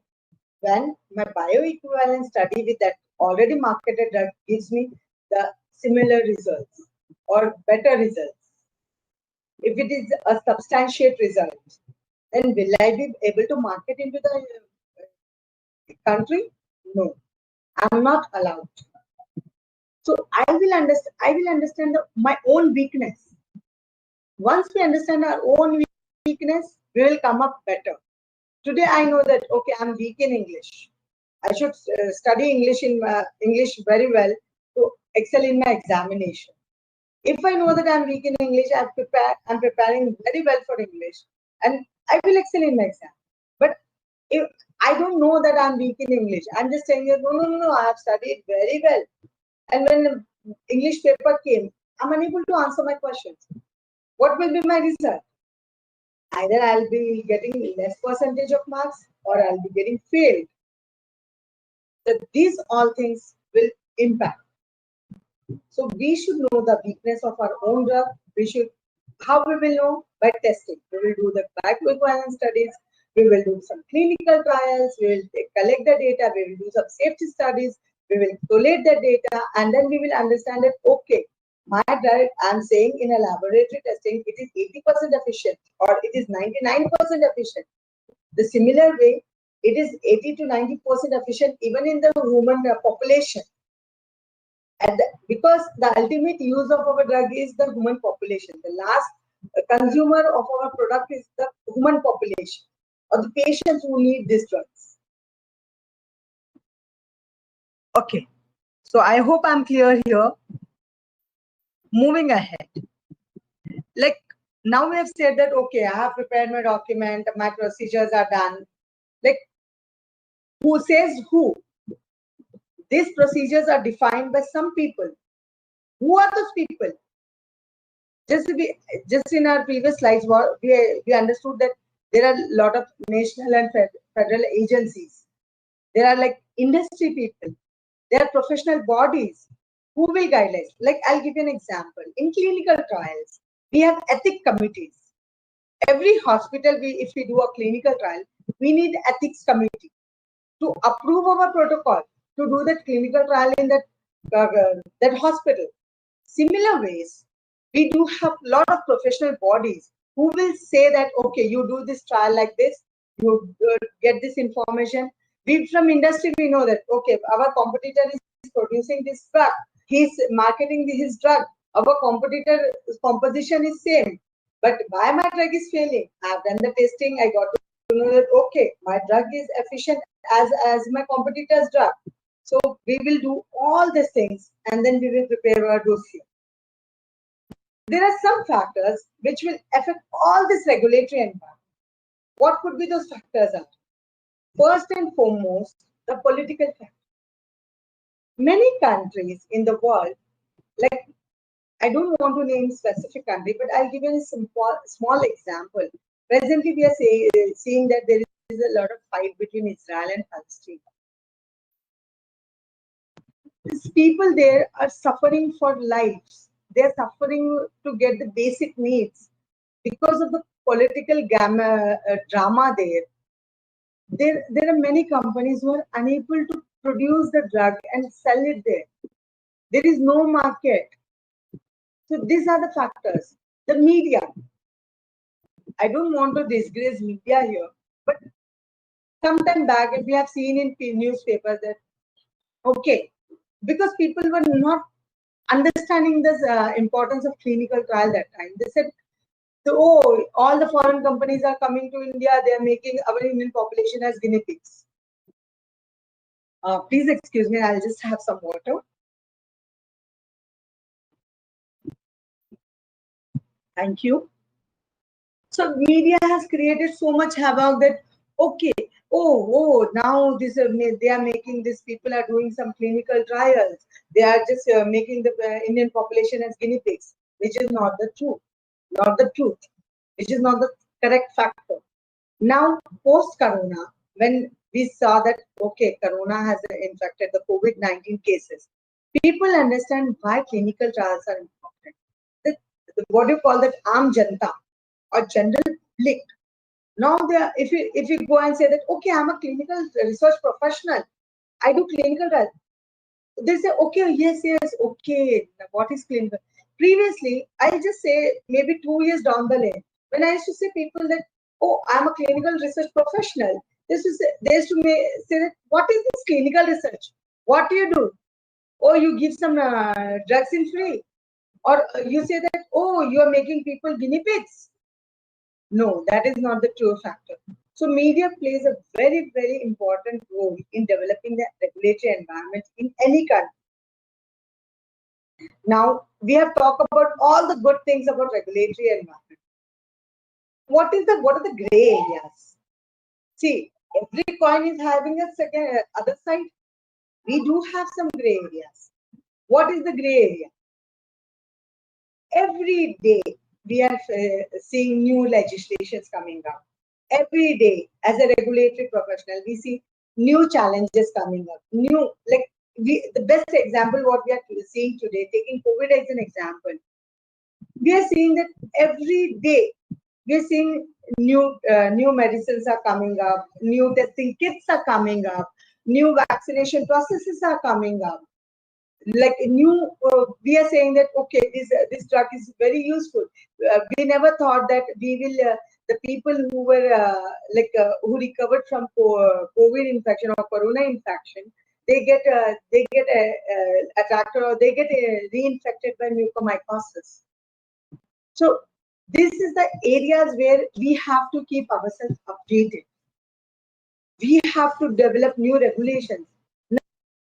When my bioequivalent study with that already marketed drug gives me the similar results or better results. If it is a substantiate result, then will I be able to market into the country? No, I'm not allowed. So I will understand my own weakness. Once we understand our own weakness, we will come up better. Today I know that okay, I'm weak in English. I should study English very well to excel in my examination. If I know that I'm weak in English, I'm preparing very well for English, and I will excel in my exam. But if I don't know that I'm weak in English, I'm just saying no, I have studied very well. And when the English paper came, I'm unable to answer my questions. What will be my result? Either I'll be getting less percentage of marks or I'll be getting failed. That these all things will impact. So we should know the weakness of our own drug. How we will know? By testing. We will do the bioequivalence studies. We will do some clinical trials. We will collect the data. We will do some safety studies. We will collate the data, and then we will understand that okay, my drug, I'm saying in a laboratory testing, it is 80% efficient or it is 99% efficient. The similar way, it is 80 to 90% efficient even in the human population. And because the ultimate use of our drug is the human population. The last consumer of our product is the human population or the patients who need these drugs. Okay, so I hope I'm clear here. Moving ahead, like now we have said that okay, I have prepared my document, my procedures are done. Like who says who? These procedures are defined by some people. Who are those people? Just in our previous slides, we understood that there are a lot of national and federal agencies. There are like industry people. There are professional bodies who will guide us. Like I'll give you an example. In clinical trials, we have ethics committees. Every hospital, if we do a clinical trial, we need ethics committee to approve our protocol to do that clinical trial in that hospital. Similar ways, we do have a lot of professional bodies who will say that, okay, you do this trial like this, you get this information. We from industry, we know that, okay, our competitor is producing this drug, he's marketing his drug, our competitor composition is same, but why my drug is failing? I've done the testing, I got to know that, okay, my drug is efficient as my competitor's drug. So we will do all these things and then we will prepare our dossier. There are some factors which will affect all this regulatory environment. What could be those factors? First and foremost, the political factor. Many countries in the world, like, I don't want to name specific country, but I'll give you a small example. Presently, we are seeing that there is a lot of fight between Israel and Palestine. These people there are suffering for lives. They're suffering to get the basic needs because of the political drama there. There are many companies who are unable to produce the drug and sell it there. There is no market. So these are the factors. The media. I don't want to disgrace media here, but sometime back we have seen in newspapers that, okay, because people were not understanding the importance of clinical trial that time. They said, so, oh, all the foreign companies are coming to India. They are making our Indian population as guinea pigs. Please excuse me. I'll just have some water. Thank you. So media has created so much havoc that, okay, now this they are making this. People are doing some clinical trials. They are just making the Indian population as guinea pigs, which is not the truth. Not the truth. Which is not the correct factor. Now, post-corona, when we saw that, okay, corona has infected the COVID-19 cases, people understand why clinical trials are important. What do you call that? Aam Janta or general public. Now, if you go and say that, okay, I'm a clinical research professional, I do clinical trials. They say, okay, yes, okay. What is clinical? Previously, I'll just say maybe 2 years down the lane, when I used to say people that, oh, I'm a clinical research professional, they used to say that, what is this clinical research? What do you do? Oh, you give some drugs in free. Or you say that, oh, you are making people guinea pigs. No, that is not the true factor. So media plays a very, very important role in developing the regulatory environment in any country. Now, we have talked about all the good things about regulatory environment. What are the gray areas? See, every coin is having a second other side. We do have some gray areas. What is the gray area? Every day we are seeing new legislations coming up. Every day, as a regulatory professional, we see new challenges coming up. The best example what we are seeing today, taking COVID as an example, we are seeing that every day we are seeing new medicines are coming up, new testing kits are coming up, new vaccination processes are coming up. Like we are saying that, okay, this drug is very useful. We never thought that we will the people who were who recovered from COVID infection or corona infection, they get attracted or they get reinfected by mucormycosis. So this is the areas where we have to keep ourselves updated. We have to develop new regulations.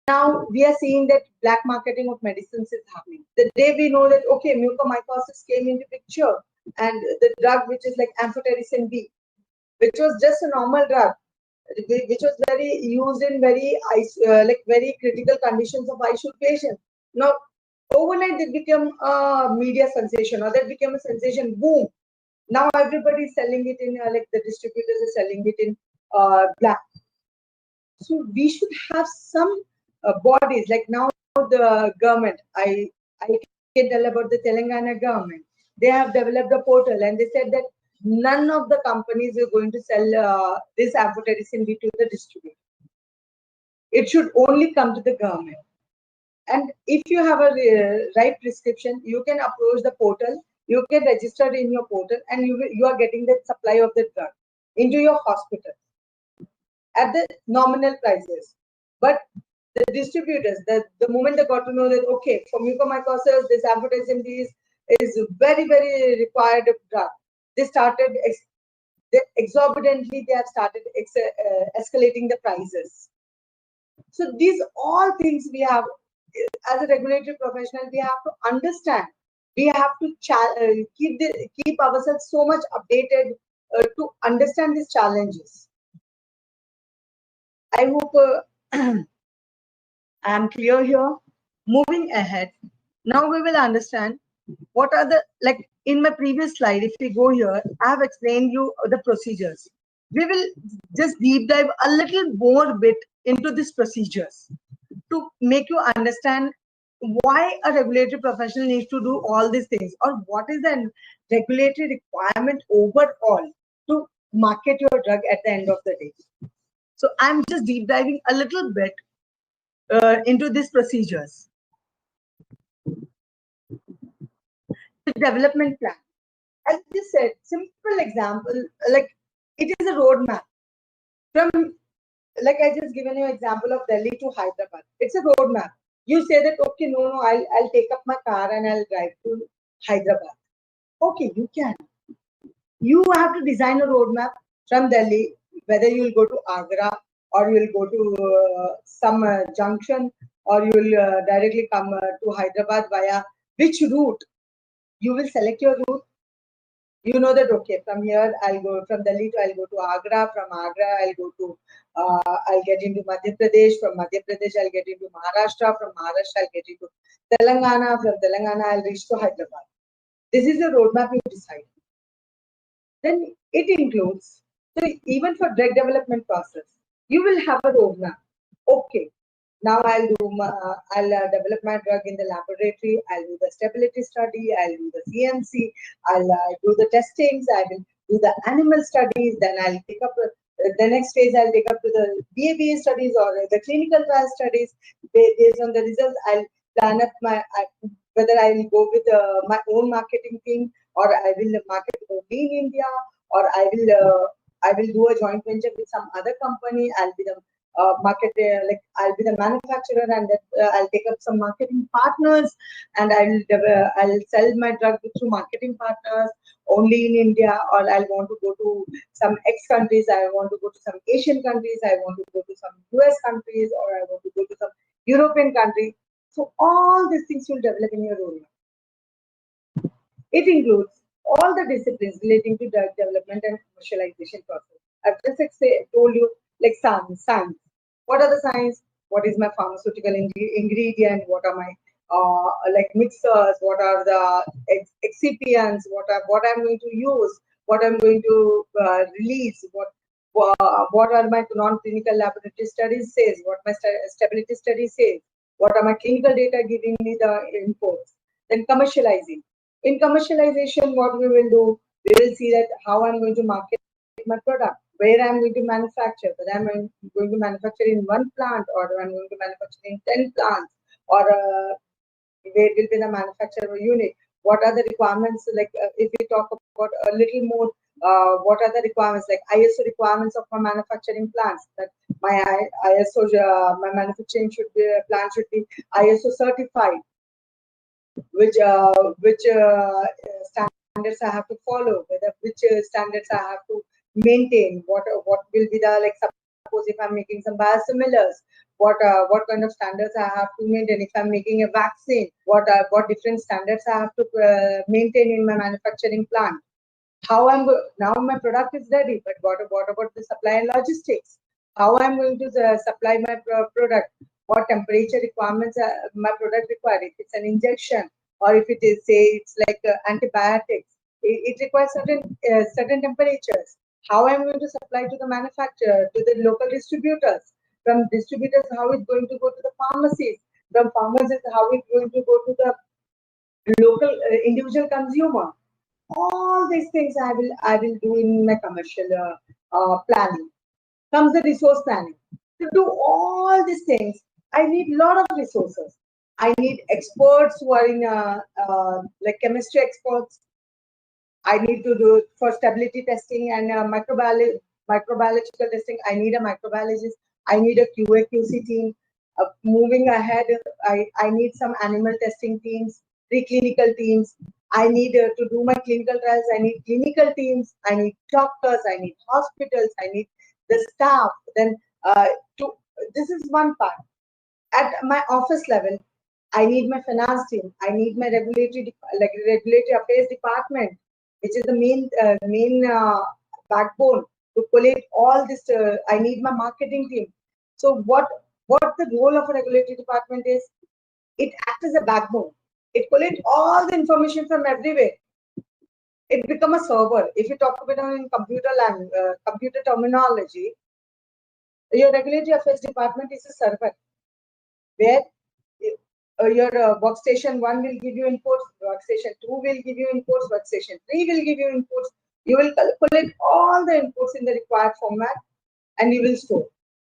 Now we are seeing that black marketing of medicines is happening. The day we know that, okay, mucormycosis came into picture, and the drug which is like amphotericin B, which was just a normal drug, which was very used in very critical conditions of ICU patients. Now overnight it became a media sensation, or that became a sensation. Boom! Now everybody is selling it in the distributors are selling it in black. So we should have some bodies, like now the government, I can tell about the Telangana government. They have developed a portal and they said that none of the companies are going to sell this amphotericin B to the distributor. It should only come to the government. And if you have a right prescription, you can approach the portal. You get registered in your portal, and you are getting the supply of the drug into your hospital at the nominal prices. But the distributors, the moment they got to know that, okay, for mucormycosis, this amphotericin B is very, very required drug, they started exorbitantly, they have started escalating the prices. So these all things we have, as a regulatory professional, we have to understand. We have to keep ourselves so much updated to understand these challenges. I hope I am clear here. Moving ahead, now we will understand what are the, like in my previous slide, if we go here, I have explained you the procedures. We will just deep dive a little more bit into these procedures to make you understand why a regulatory professional needs to do all these things, or what is the regulatory requirement overall to market your drug at the end of the day. So I'm just deep diving a little bit into these procedures. The development plan. As you said, simple example, like it is a roadmap from, like I just given you example of Delhi to Hyderabad. It's a roadmap. You say that, okay, no, I'll take up my car and I'll drive to Hyderabad. Okay, you can. You have to design a roadmap from Delhi, whether you will go to Agra or you will go to some junction, or you will directly come to Hyderabad via which route. You will select your route. You know that, okay, from here I'll go, from Delhi to I'll go to Agra, from Agra I'll go to I'll get into Madhya Pradesh, from Madhya Pradesh I'll get into Maharashtra, from Maharashtra I'll get into Telangana, from Telangana I'll reach to Hyderabad. This is the roadmap you decide. Then it includes, so even for drug development process, you will have a roadmap. Okay, now I'll develop my drug in the laboratory. I'll do the stability study. I'll do the CMC. I'll do the testings. I will do the animal studies. Then I'll take up the next phase. I'll take up to the BA studies or the clinical trial studies. Based on the results, I'll plan up whether I will go with my own marketing team, or I will market only in India, or I will do a joint venture with some other company. I'll be the I'll be the manufacturer, and I'll take up some marketing partners, and I'll sell my drug through marketing partners only in India, or I'll want to go to some X countries, I want to go to some Asian countries, I want to go to some US countries, or I want to go to some European country. So all these things will develop in your roadmap. It includes all the disciplines relating to drug development and commercialization process. I've just told you, like science. What are the science? What is my pharmaceutical ingredient? What are my like mixers? What are the excipients? What I'm going to use? What I'm going to release? What are my non-clinical laboratory studies says? What my stability study says? What are my clinical data giving me the inputs? Then commercializing. In commercialization, what we will do, we will see that how I'm going to market my product, where I'm going to manufacture, whether I'm going to manufacture in one plant, or I'm going to manufacture in 10 plants, or where will be the manufacturer unit. What are the requirements? Like if we talk about a little more, what are the requirements, like ISO requirements of my manufacturing plants? That my ISO, my manufacturing plant should be ISO certified. Which standards I have to follow, which standards I have to maintain, what will be the, like suppose if I'm making some biosimilars, what kind of standards I have to maintain. If I'm making a vaccine, what different standards I have to maintain in my manufacturing plant. How now my product is ready, but what about the supply and logistics? How I'm going to supply my product? What temperature requirements my product require? If it's an injection, or if it is, say, it's like antibiotics, it requires certain temperatures. How I'm going to supply to the manufacturer, to the local distributors? From distributors, how it's going to go to the pharmacies? From pharmacies, how it's going to go to the local individual consumer? All these things I will do in my commercial planning. Comes the resource planning. To do all these things, I need a lot of resources. I need experts who are in like chemistry experts. I need to do for stability testing and microbiological testing. I need a microbiologist. I need a QA QC team. Moving ahead, I need some animal testing teams, preclinical teams. I need to do my clinical trials. I need clinical teams. I need doctors. I need hospitals. I need the staff. Then to this is one part. At my office level, I need my finance team. I need my regulatory affairs department, which is the main backbone to collate all this. I need my marketing team. So what the role of a regulatory department is? It acts as a backbone. It collates all the information from everywhere. It become a server. If you talk about it in computer terminology, your regulatory affairs department is a server where your workstation 1 will give you inputs, workstation 2 will give you inputs, workstation 3 will give you inputs. You will collect all the inputs in the required format and you will store.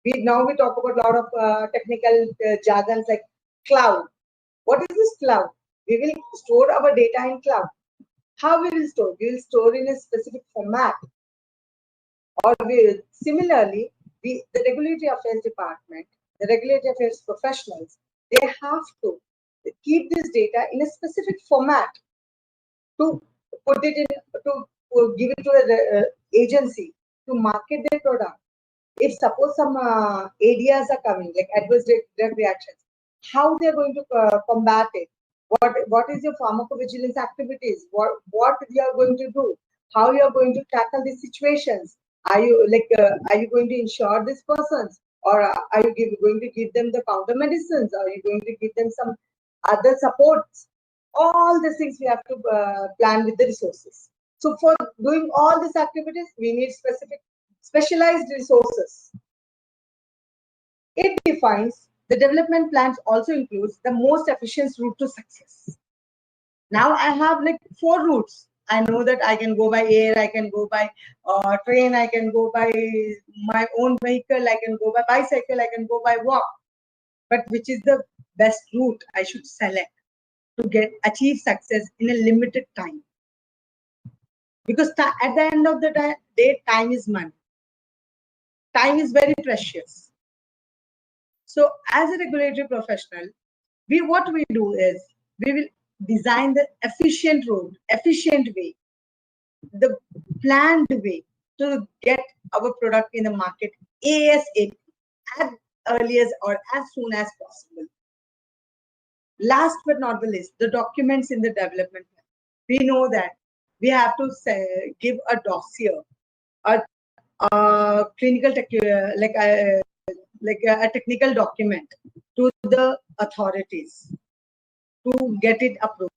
Now we talk about a lot of technical jargons like cloud. What is this cloud? We will store our data in cloud. How we will store? We will store in a specific format. Or similarly, the regulatory affairs department, the regulatory affairs professionals, they have to keep this data in a specific format to put it in, to give it to an agency to market their product. If suppose some ADRs are coming, like adverse drug reactions, how they are going to combat it? What is your pharmacovigilance activities? What you are going to do? How you are going to tackle these situations? Are you going to insure these persons, or are you going to give them the counter medicines? Are you going to give them some other supports? All these things we have to plan with the resources. So for doing all these activities, we need specialized resources. It defines the development plans also includes the most efficient route to success. Now I have like 4 routes. I know that I can go by air, I can go by train, I can go by my own vehicle, I can go by bicycle, I can go by walk. But which is the best route I should select to achieve success in a limited time? Because at the end of the day, time is money. Time is very precious. So as a regulatory professional, what we do is we will design the efficient road, efficient way, the planned way to get our product in the market ASAP, as early as or as soon as possible. Last but not the least, the documents in the development plan. We know that we have to give a dossier, a clinical a technical document to the authorities to get it approved.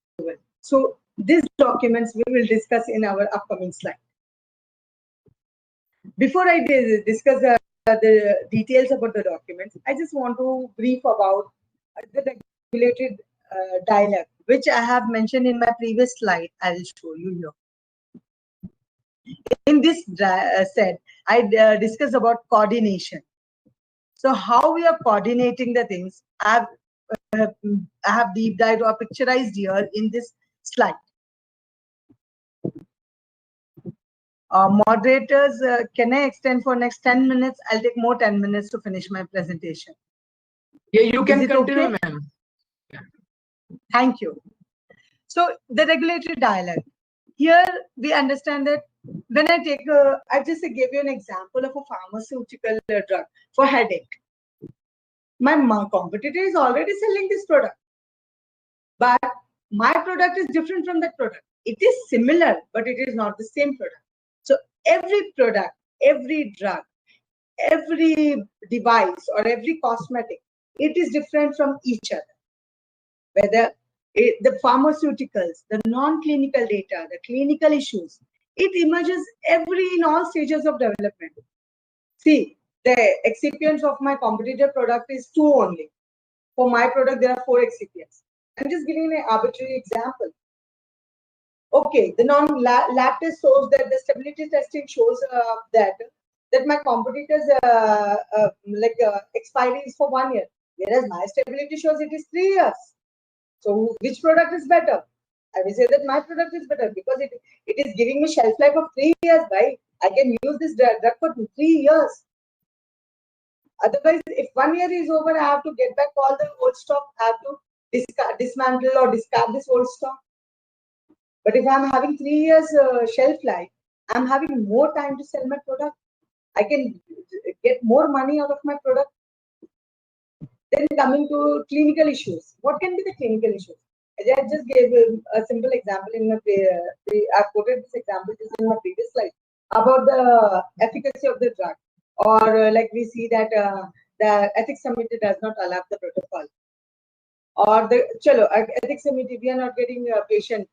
So these documents we will discuss in our upcoming slide. Before I discuss the details about the documents, I just want to brief about the regulated dialogue, which I have mentioned in my previous slide. I will show you here. In this set, I discussed about coordination. So how we are coordinating the things, I have deep dived or picturized here in this slide. Moderators, can I extend for next 10 minutes? I'll take more 10 minutes to finish my presentation. Yeah, you can continue, okay, ma'am. Yeah. Thank you. So the regulatory dialogue. Here we understand that when I just gave you an example of a pharmaceutical drug for headache. My competitor is already selling this product, but my product is different from that product. It is similar, but it is not the same product. So every product, every drug, every device or every cosmetic, it is different from each other. Whether the pharmaceuticals, the non-clinical data, the clinical issues, it emerges in all stages of development. See, the excipients of my competitor product is 2 only. For my product, there are 4 excipients. I'm just giving an arbitrary example. Okay, the lab test shows that the stability testing shows that my competitors expiry is for 1 year, whereas my stability shows it is 3 years. So which product is better? I will say that my product is better because it is giving me shelf life of 3 years, right? I can use this drug for 3 years. Otherwise, if 1 year is over, I have to get back all the old stock. I have to dismantle or discard this old stock. But if I'm having 3 years shelf life, I'm having more time to sell my product. I can get more money out of my product. Then coming to clinical issues. What can be the clinical issues? I just gave a simple example in my I quoted this example just in my previous slide about the efficacy of the drug, or like we see that the ethics committee does not allow the protocol, or the ethics committee, we are not getting a patient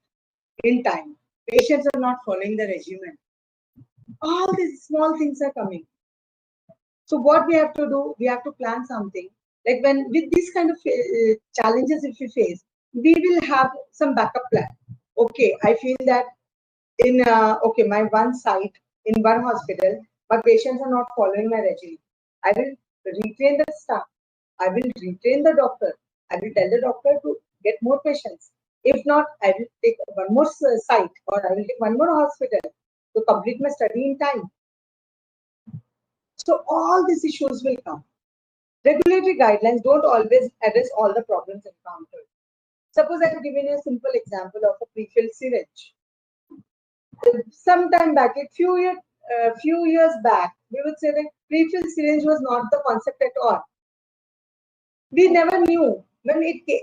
in time. Patients are not following the regimen. All these small things are coming. So what we have to do, we have to plan something. Like when with these kind of challenges, if we face, we will have some backup plan. Okay, I feel that in my one site in one hospital, my patients are not following my regimen. I will retrain the staff. I will retrain the doctor. I will tell the doctor to get more patients. If not, I will take one more site, or I will take one more hospital to complete my study in time. So all these issues will come. Regulatory guidelines don't always address all the problems encountered. Suppose I have given you a simple example of a pre-filled syringe. Some time back, a few years back, we would say that pre-filled syringe was not the concept at all. We never knew when it came,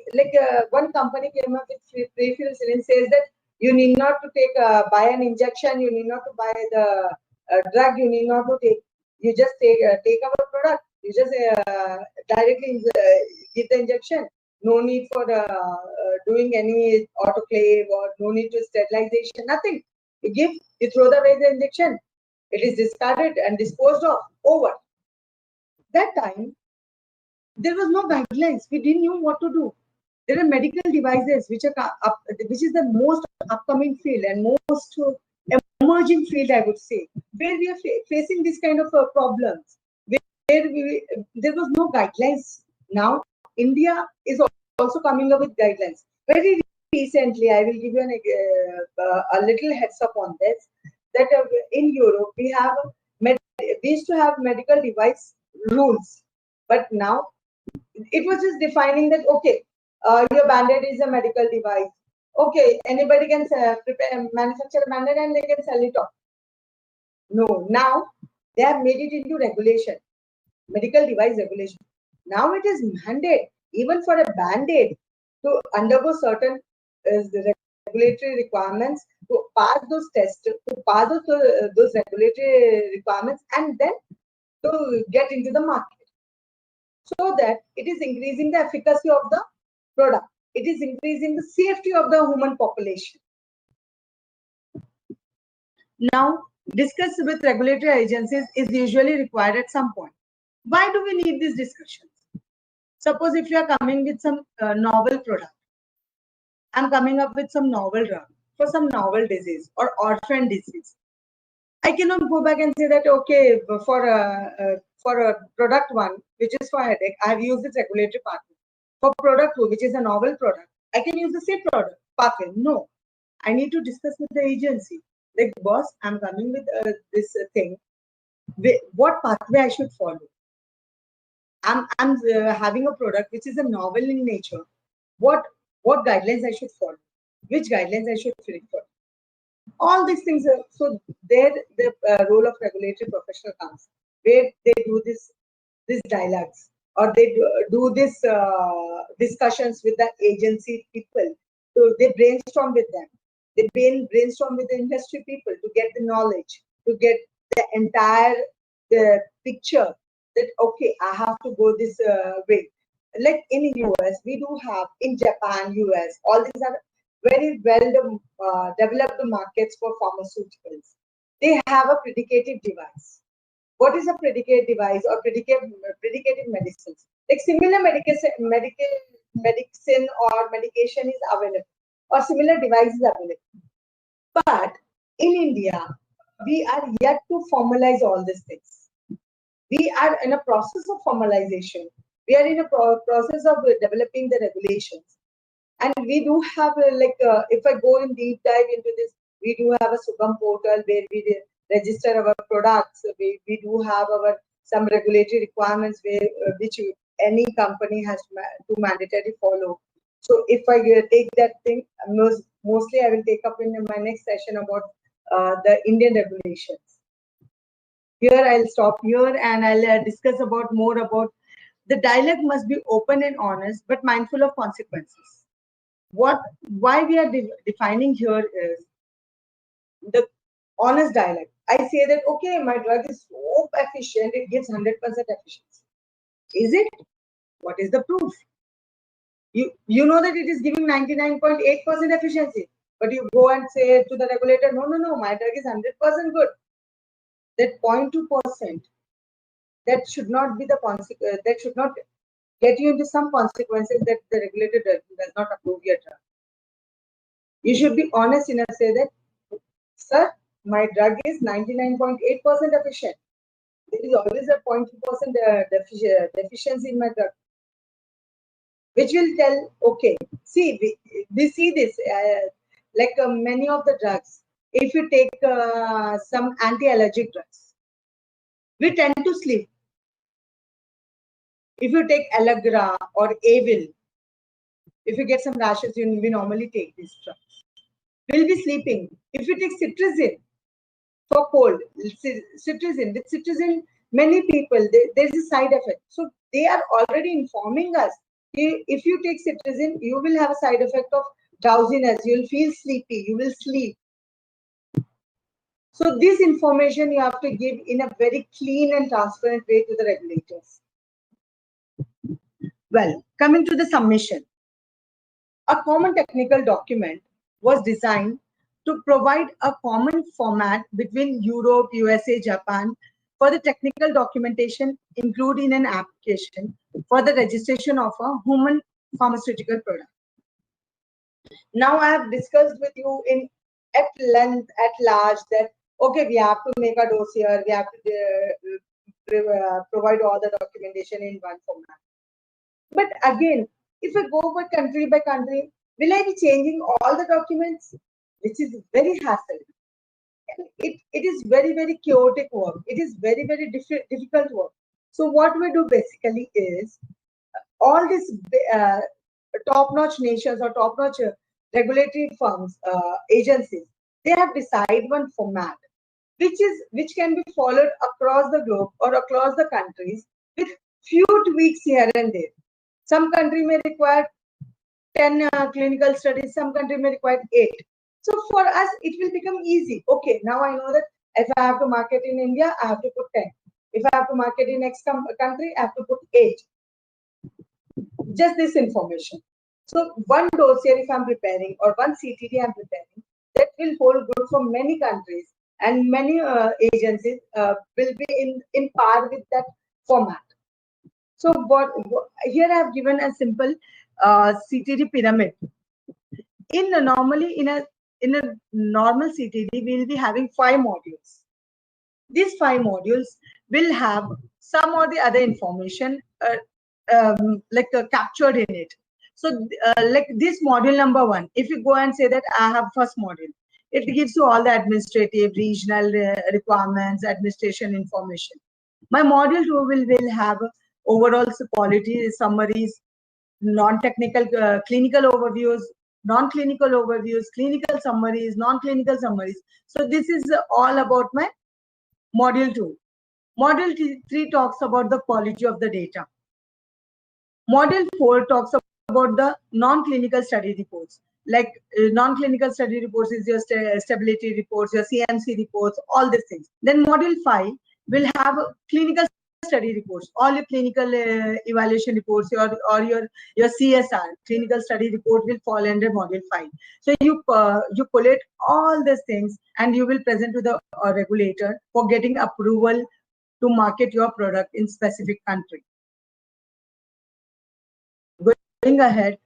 one company came up with pre-filled syringe, says that you need not to take buy an injection, you need not to buy the drug, you need not to take. You just take our product. You just directly give the injection. No need for doing any autoclave, or no need to sterilization. Nothing. You give. You throw away the injection. It is discarded and disposed of. Over. That time, there was no guidelines. We didn't know what to do. There are medical devices which is the most upcoming field and most emerging field, I would say, where we are facing this kind of problems. There was no guidelines. Now India is also coming up with guidelines. Very recently, I will give you a little heads up on this. That in Europe we used to have medical device rules, but now it was just defining that okay, your band-aid is a medical device. Okay, anybody can manufacture a band-aid and they can sell it off. No, now they have made it into regulation, medical device regulation. Now it is mandate even for a band-aid to undergo certain regulatory requirements, to pass those tests, to pass those regulatory requirements, and then to get into the market. So that it is increasing the efficacy of the product. It is increasing the safety of the human population. Now, discuss with regulatory agencies is usually required at some point. Why do we need these discussions? Suppose if you are coming with some novel product, I'm coming up with some novel drug for some novel disease or orphan disease. I cannot go back and say that okay, for a product 1, which is for headache, I have used this regulatory pathway. For product 2, which is a novel product, I can use the same product pathway. No, I need to discuss with the agency. Like, boss, I'm coming with this thing. What pathway I should follow? I'm having a product which is a novel in nature. What guidelines I should follow? Which guidelines I should follow? All these things. So there, the role of regulatory professional comes, where they do this dialogues, or they do this discussions with the agency people. So they brainstorm with them. They brainstorm with the industry people to get the knowledge, to get the entire picture. That okay, I have to go this way. Like in US, we do have, in Japan, US, all these are very well developed markets for pharmaceuticals. They have a predicated device. What is a predicate device or predicated medicines? Like similar medicine or medication is available, or similar device is available. But in India, we are yet to formalize all these things. We are in a process of formalization. We are in a process of developing the regulations. And we do have if I go in deep dive into this, we do have a Sugam portal where we register our products. We do have our some regulatory requirements where any company has to mandatory follow. So if I take that thing, mostly I will take up in my next session about the Indian regulations. Here I'll stop here and I'll discuss about more about the dialogue must be open and honest, but mindful of consequences. Why we are defining here is the honest dialogue. I say that, okay, my drug is so efficient, it gives 100% efficiency. Is it? What is the proof? You know that it is giving 99.8% efficiency, but you go and say to the regulator, no, my drug is 100% good. That 0.2%, that should not be the consequence. That should not get you into some consequences that the regulator does not approve your drug. You should be honest enough to say that, sir, my drug is 99.8% efficient. There is always a 0.2% deficiency in my drug, which will tell, okay, see, we see this, many of the drugs, if you take some anti-allergic drugs, we tend to sleep. If you take Allegra or Avil, if you get some rashes, we normally take these drugs. We'll be sleeping. If you take cetirizine for cold, cetirizine, many people, there's a side effect. So they are already informing us. If you take cetirizine, you will have a side effect of drowsiness. You'll feel sleepy. You will sleep. So this information you have to give in a very clean and transparent way to the regulators. Well, coming to the submission. A common technical document was designed to provide a common format between Europe, USA, Japan for the technical documentation included in an application for the registration of a human pharmaceutical product. Now I have discussed with you at length, at large, that okay, we have to make a dossier, we have to provide all the documentation in one format. But again, if I go country by country, will I be changing all the documents? Which is very hassle. It is very, very chaotic work. It is very, very difficult work. So what we do basically is all these top-notch nations or top-notch regulatory firms, agencies, they have decided one format, which can be followed across the globe or across the countries with few tweaks here and there. Some country may require 10 clinical studies, some country may require 8. So for us, it will become easy. Okay, now I know that if I have to market in India, I have to put 10. If I have to market in next country, I have to put 8. Just this information. So one dossier if I'm preparing or one CTD I'm preparing, that will hold good for many countries and many agencies will be in par with that format. So here I have given a simple CTD pyramid. Normally in a normal CTD, we'll be having 5 modules. These 5 modules will have some or the other information captured in it. So like this module number 1, if you go and say that I have first module, it gives you all the administrative, regional requirements, administration information. My module 2 will have overall quality summaries, non-technical clinical overviews, non-clinical overviews, clinical summaries, non-clinical summaries. So this is all about my module 2. Module 3 talks about the quality of the data. Module 4 talks about the non-clinical study reports. Like non-clinical study reports is your stability reports, your CMC reports, all these things. Then module 5 will have clinical study reports, all your clinical evaluation reports, your CSR, clinical study report will fall under module 5. So you collate all these things and you will present to the regulator for getting approval to market your product in specific country. Going ahead,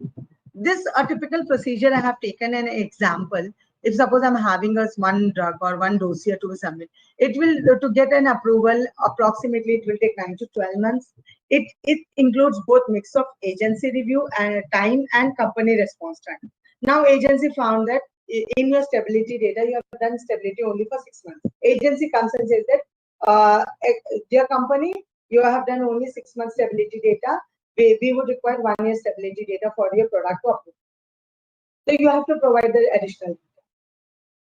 this a typical procedure I have taken an example. If suppose I'm having one drug or one dossier to submit, it will to get an approval approximately it will take 9 to 12 months. It includes both mix of agency review and time and company response time. Now, agency found that in your stability data, you have done stability only for 6 months. Agency comes and says that, dear company, you have done only 6 months stability data. We would require 1 year stability data for your product to approve. So you have to provide the additional data.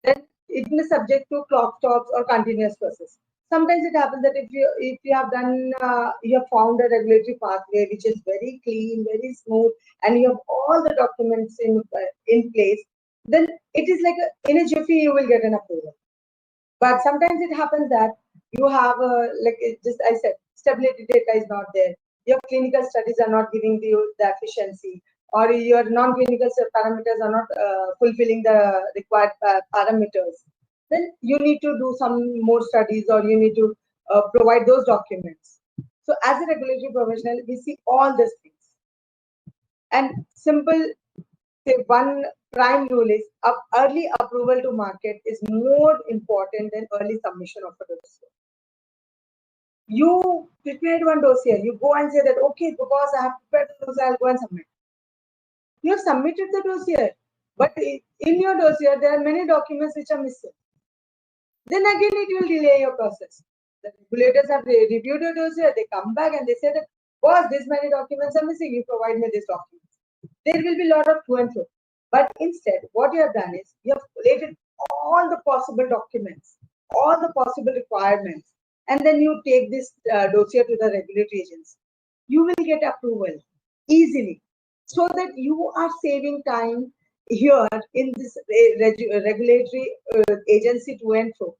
Then it is subject to clock stops or continuous process. Sometimes it happens that if you have done you have found a regulatory pathway which is very clean, very smooth, and you have all the documents in place, then it is like in a jiffy you will get an approval. But sometimes it happens that you have like just I said, stability data is not there. Your clinical studies are not giving you the efficiency, or your non-clinical parameters are not fulfilling the required parameters. Then you need to do some more studies, or you need to provide those documents. So as a regulatory professional, we see all these things. And simple, say, one prime rule is early approval to market is more important than early submission of a dossier. You prepared one dossier, you go and say that, okay, because I have prepared the dossier, I'll go and submit. You have submitted the dossier, but in your dossier, there are many documents which are missing. Then again, it will delay your process. The regulators have reviewed your dossier, they come back and they say that, boss, this many documents are missing, you provide me this document. There will be a lot of to and fro. But instead, what you have done is you have collated all the possible documents, all the possible requirements, and then you take this dossier to the regulatory agency. You will get approval easily, so that you are saving time here in this regulatory agency to and fro,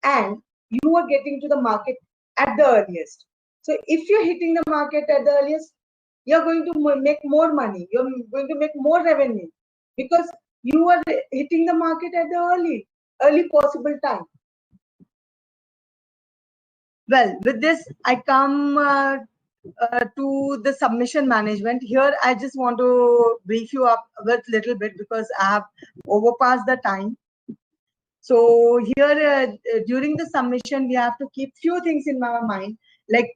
and you are getting to the market at the earliest. So if you're hitting the market at the earliest, you're going to make more money, you're going to make more revenue, because you are hitting the market at the early possible time. Well, with this, I come to the submission management. Here, I just want to brief you up with a little bit because I have overpassed the time. So here, during the submission, we have to keep few things in our mind, like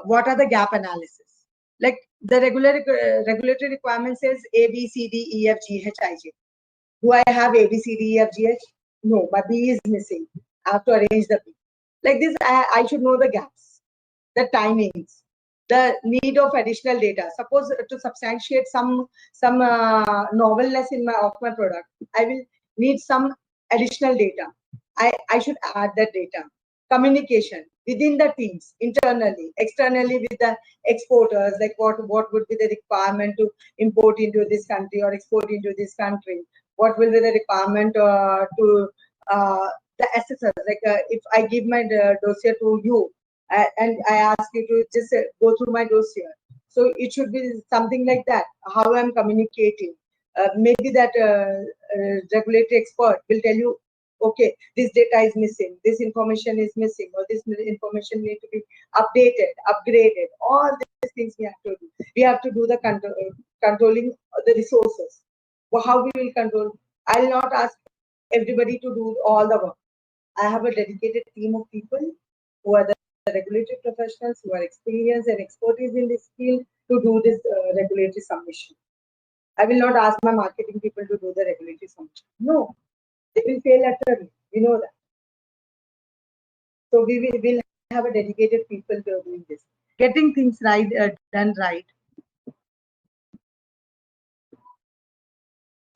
what are the gap analysis? Like the regulatory requirement says A, B, C, D, E, F, G, H, I, J. Do I have A, B, C, D, E, F, G, H? No, my B is missing. I have to arrange the B. Like this, I should know the gaps, the timings, the need of additional data. Suppose to substantiate some novelness of my product, I will need some additional data. I should add that data. Communication within the teams, internally, externally with the exporters, like what would be the requirement to import into this country or export into this country? What will be the requirement to the assessors? Like if I give my dossier to you, and I ask you to just go through my dossier. So it should be something like that, how I'm communicating. Maybe that regulatory expert will tell you, okay, this data is missing, this information is missing, or this information needs to be updated, upgraded. All these things we have to do. We have to do the controlling the resources. Well, how we will control? I'll not ask everybody to do all the work. I have a dedicated team of people who are the regulatory professionals who are experienced and expertise in this field to do this regulatory submission. I will not ask my marketing people to do the regulatory submission. No, they will fail utterly. We know that. So we will have a dedicated people to doing this. Getting things right, done right.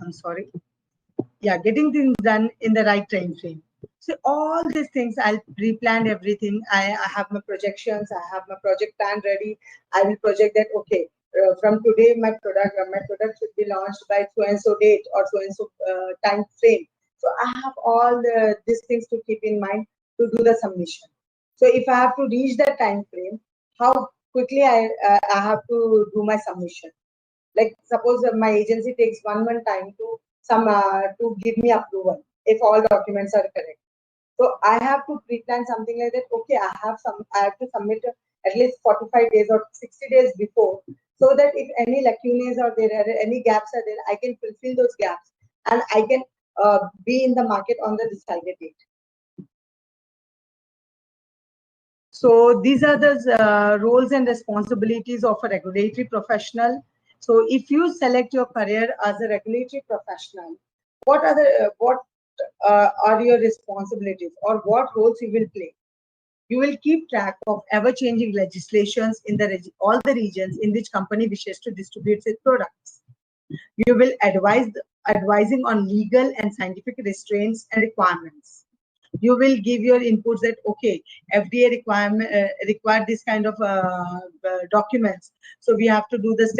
I'm sorry. Yeah, getting things done in the right time frame. So all these things, I'll pre-plan everything. I have my projections. I have my project plan ready. I will project that, okay, from today, my product should be launched by so and so date or so and so time frame. So I have all these things to keep in mind to do the submission. So if I have to reach that time frame, how quickly I have to do my submission. Like suppose my agency takes 1 month time to give me approval if all documents are correct. So I have to pre-plan something like that. Okay, I have to submit at least 45 days or 60 days before, so that if any lacunae are there, any gaps are there, I can fulfill those gaps and I can be in the market on the decided date. So these are the roles and responsibilities of a regulatory professional. So if you select your career as a regulatory professional, what are your responsibilities or what roles you will play? You will keep track of ever-changing legislations in all the regions in which company wishes to distribute its products. You will advising on legal and scientific restraints and requirements. You will give your inputs that okay, FDA required this kind of documents, so we have to do this.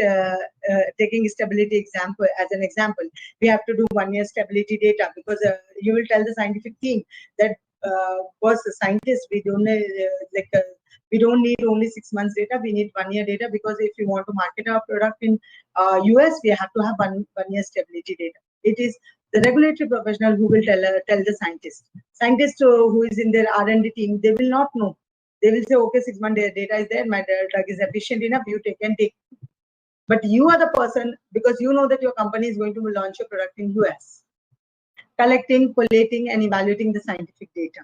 Taking stability example as an example, we have to do 1 year stability data because you will tell the scientific team that was the scientist, we don't need only 6 months data, we need 1 year data, because if you want to market our product in US, we have to have one year stability data. It is the regulatory professional who will tell the scientist who is in their R&D team. They will not know. They will say, okay, 6 month data is there, my drug is efficient enough, you take. But you are the person, because you know that your company is going to launch your product in US. Collecting, collating, and evaluating the scientific data.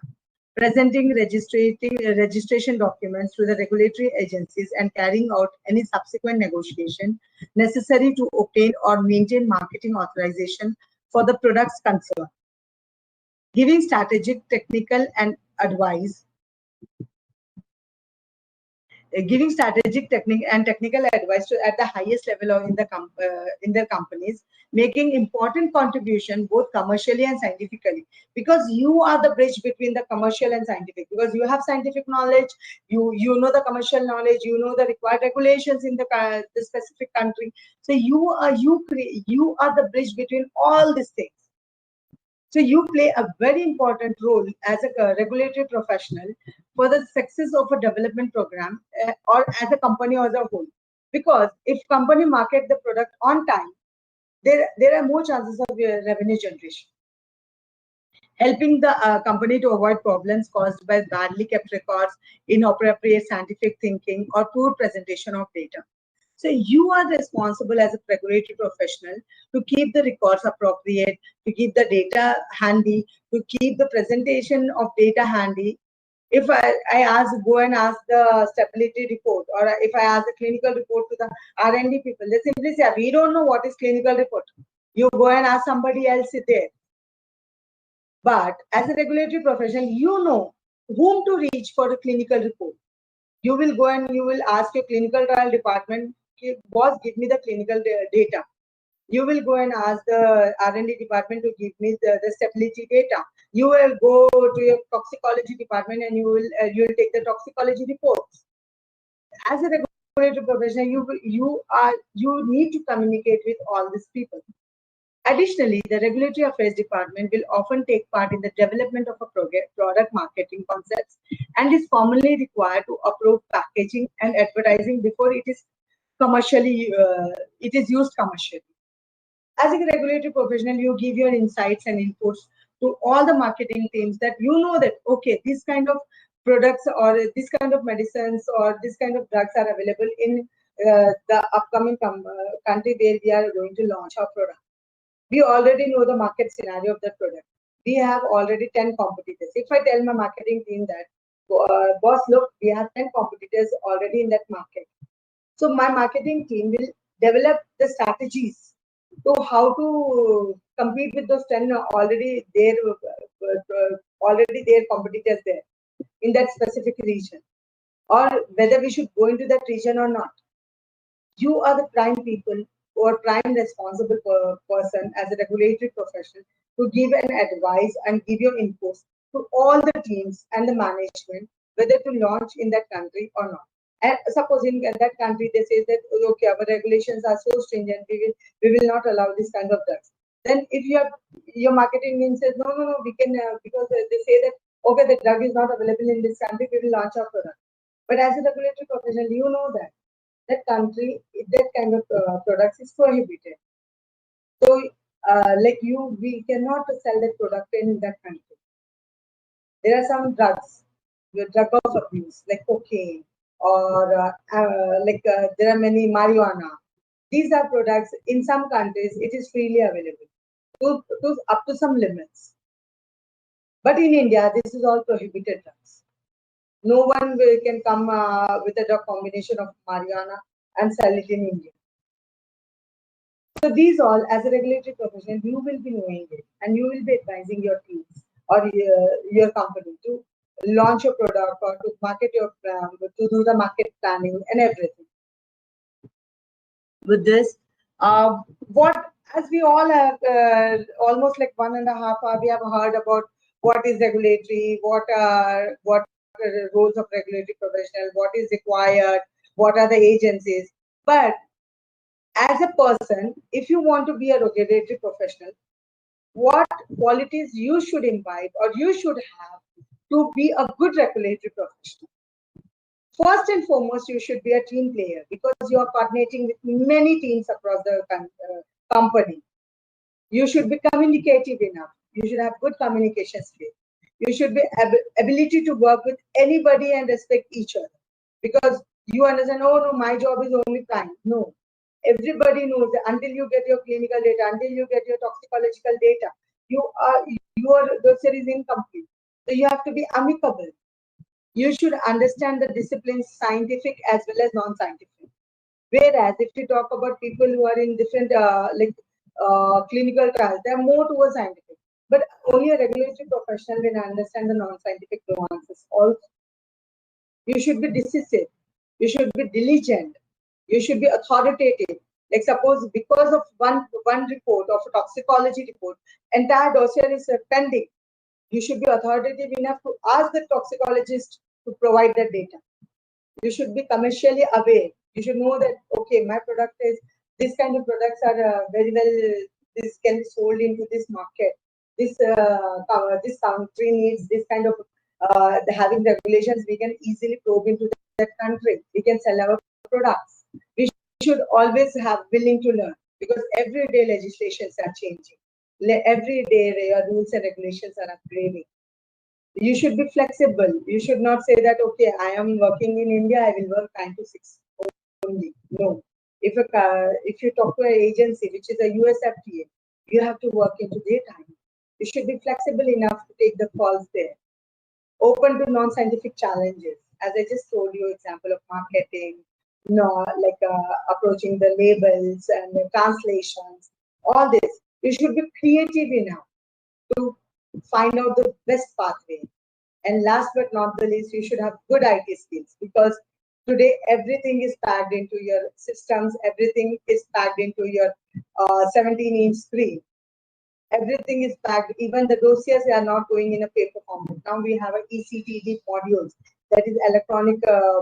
Presenting registration documents to the regulatory agencies and carrying out any subsequent negotiation necessary to obtain or maintain marketing authorization for the products concerned. Giving strategic, technical, and advice. Giving strategic technical advice at the highest level of in their companies, making important contribution both commercially and scientifically, because you are the bridge between the commercial and scientific, because you have scientific knowledge, you know the commercial knowledge, you know the required regulations in the specific country. So you are the bridge between all these things. So you play a very important role as a regulatory professional for the success of a development program or as a company as a whole. Because if company market the product on time, there are more chances of revenue generation. Helping the company to avoid problems caused by badly kept records, inappropriate scientific thinking, or poor presentation of data. So you are responsible as a regulatory professional to keep the records appropriate, to keep the data handy, to keep the presentation of data handy. If I go and ask the stability report, or if I ask the clinical report to the R&D people, they simply say, we don't know what is clinical report. You go and ask somebody else there. But as a regulatory professional, you know whom to reach for a clinical report. You will go and you will ask your clinical trial department, boss, give me the clinical data. You will go and ask the R&D department to give me the stability data. You will go to your toxicology department and you will take the toxicology reports. As a regulatory professional, you need to communicate with all these people. Additionally, the Regulatory Affairs Department will often take part in the development of a product marketing concepts and is formally required to approve packaging and advertising before it is used commercially. As a regulatory professional, you give your insights and inputs to all the marketing teams that you know that, okay, this kind of products or this kind of medicines or this kind of drugs are available in the upcoming country where we are going to launch our product. We already know the market scenario of the product. We have already 10 competitors. If I tell my marketing team that, boss, look, we have 10 competitors already in that market. So my marketing team will develop the strategies to how to compete with those 10 already there competitors there in that specific region, or whether we should go into that region or not. You are the prime people or prime responsible person as a regulatory professional to give an advice and give your inputs to all the teams and the management whether to launch in that country or not. And suppose in that country they say that, okay, our regulations are so stringent, we will not allow this kind of drugs. Then if your marketing team says no, we can because they say that, okay, the drug is not available in this country, we will launch our product. But as a regulatory professional, you know that country, that kind of products is prohibited. So, we cannot sell that product in that country. There are some drugs, the drug of abuse, like cocaine, or there are many marijuana. These are products in some countries, it is freely available up to some limits. But in India, this is all prohibited drugs. No one can come with a drug combination of marijuana and sell it in India. So these all, as a regulatory professional, you will be knowing it, and you will be advising your teams or your company to launch your product or to market your to do the market planning and everything. With this, what as we all have almost like 1.5 hours, we have heard about what is regulatory, what are roles of regulatory professional, what is required, what are the agencies. But as a person, if you want to be a regulatory professional, what qualities you should imbibe or you should have to be a good regulatory professional? First and foremost, you should be a team player because you are coordinating with many teams across the company. You should be communicative enough. You should have good communication skills. You should be ability to work with anybody and respect each other. Because you understand, oh no, my job is only fine. No. Everybody knows that until you get your clinical data, until you get your toxicological data, your dossier is incomplete. So you have to be amicable. You should understand the disciplines, scientific as well as non-scientific. Whereas if you talk about people who are in different clinical trials, they are more towards scientific. But only a regulatory professional will understand the non-scientific nuances also. You should be decisive. You should be diligent. You should be authoritative. Like suppose because of one report of a toxicology report, entire dossier is pending. You should be authoritative enough to ask the toxicologist to provide the data. You should be commercially aware. You should know that, okay, my product is, this kind of products are very well, this can be sold into this market. This country needs this kind of, having regulations, we can easily probe into that country. We can sell our products. We should always have willing to learn because every day legislations are changing. Every day rules and regulations are upgrading. You should be flexible. You should not say that, okay, I am working in India, I will work 9 to 6 only. No. If you talk to an agency, which is a US FDA, you have to work into their time. You should be flexible enough to take the calls there. Open to non-scientific challenges. As I just told you, example of marketing, approaching the labels and the translations, all this. You should be creative enough to find out the best pathway. And last but not the least, you should have good IT skills because today everything is packed into your systems, everything is packed into your 17-inch screen. Everything is packed, even the dossiers are not going in a paper format. Now we have ECTD modules, that is electronic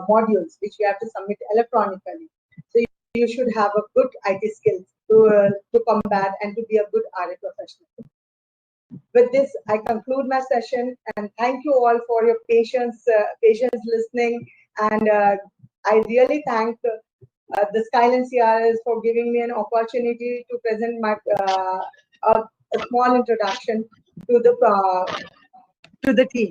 modules, which we have to submit electronically. So you should have a good IT skills to combat and to be a good RA professional. With this, I conclude my session and thank you all for your patience listening. And I really thank the Skyline CRS for giving me an opportunity to present my a small introduction to the team.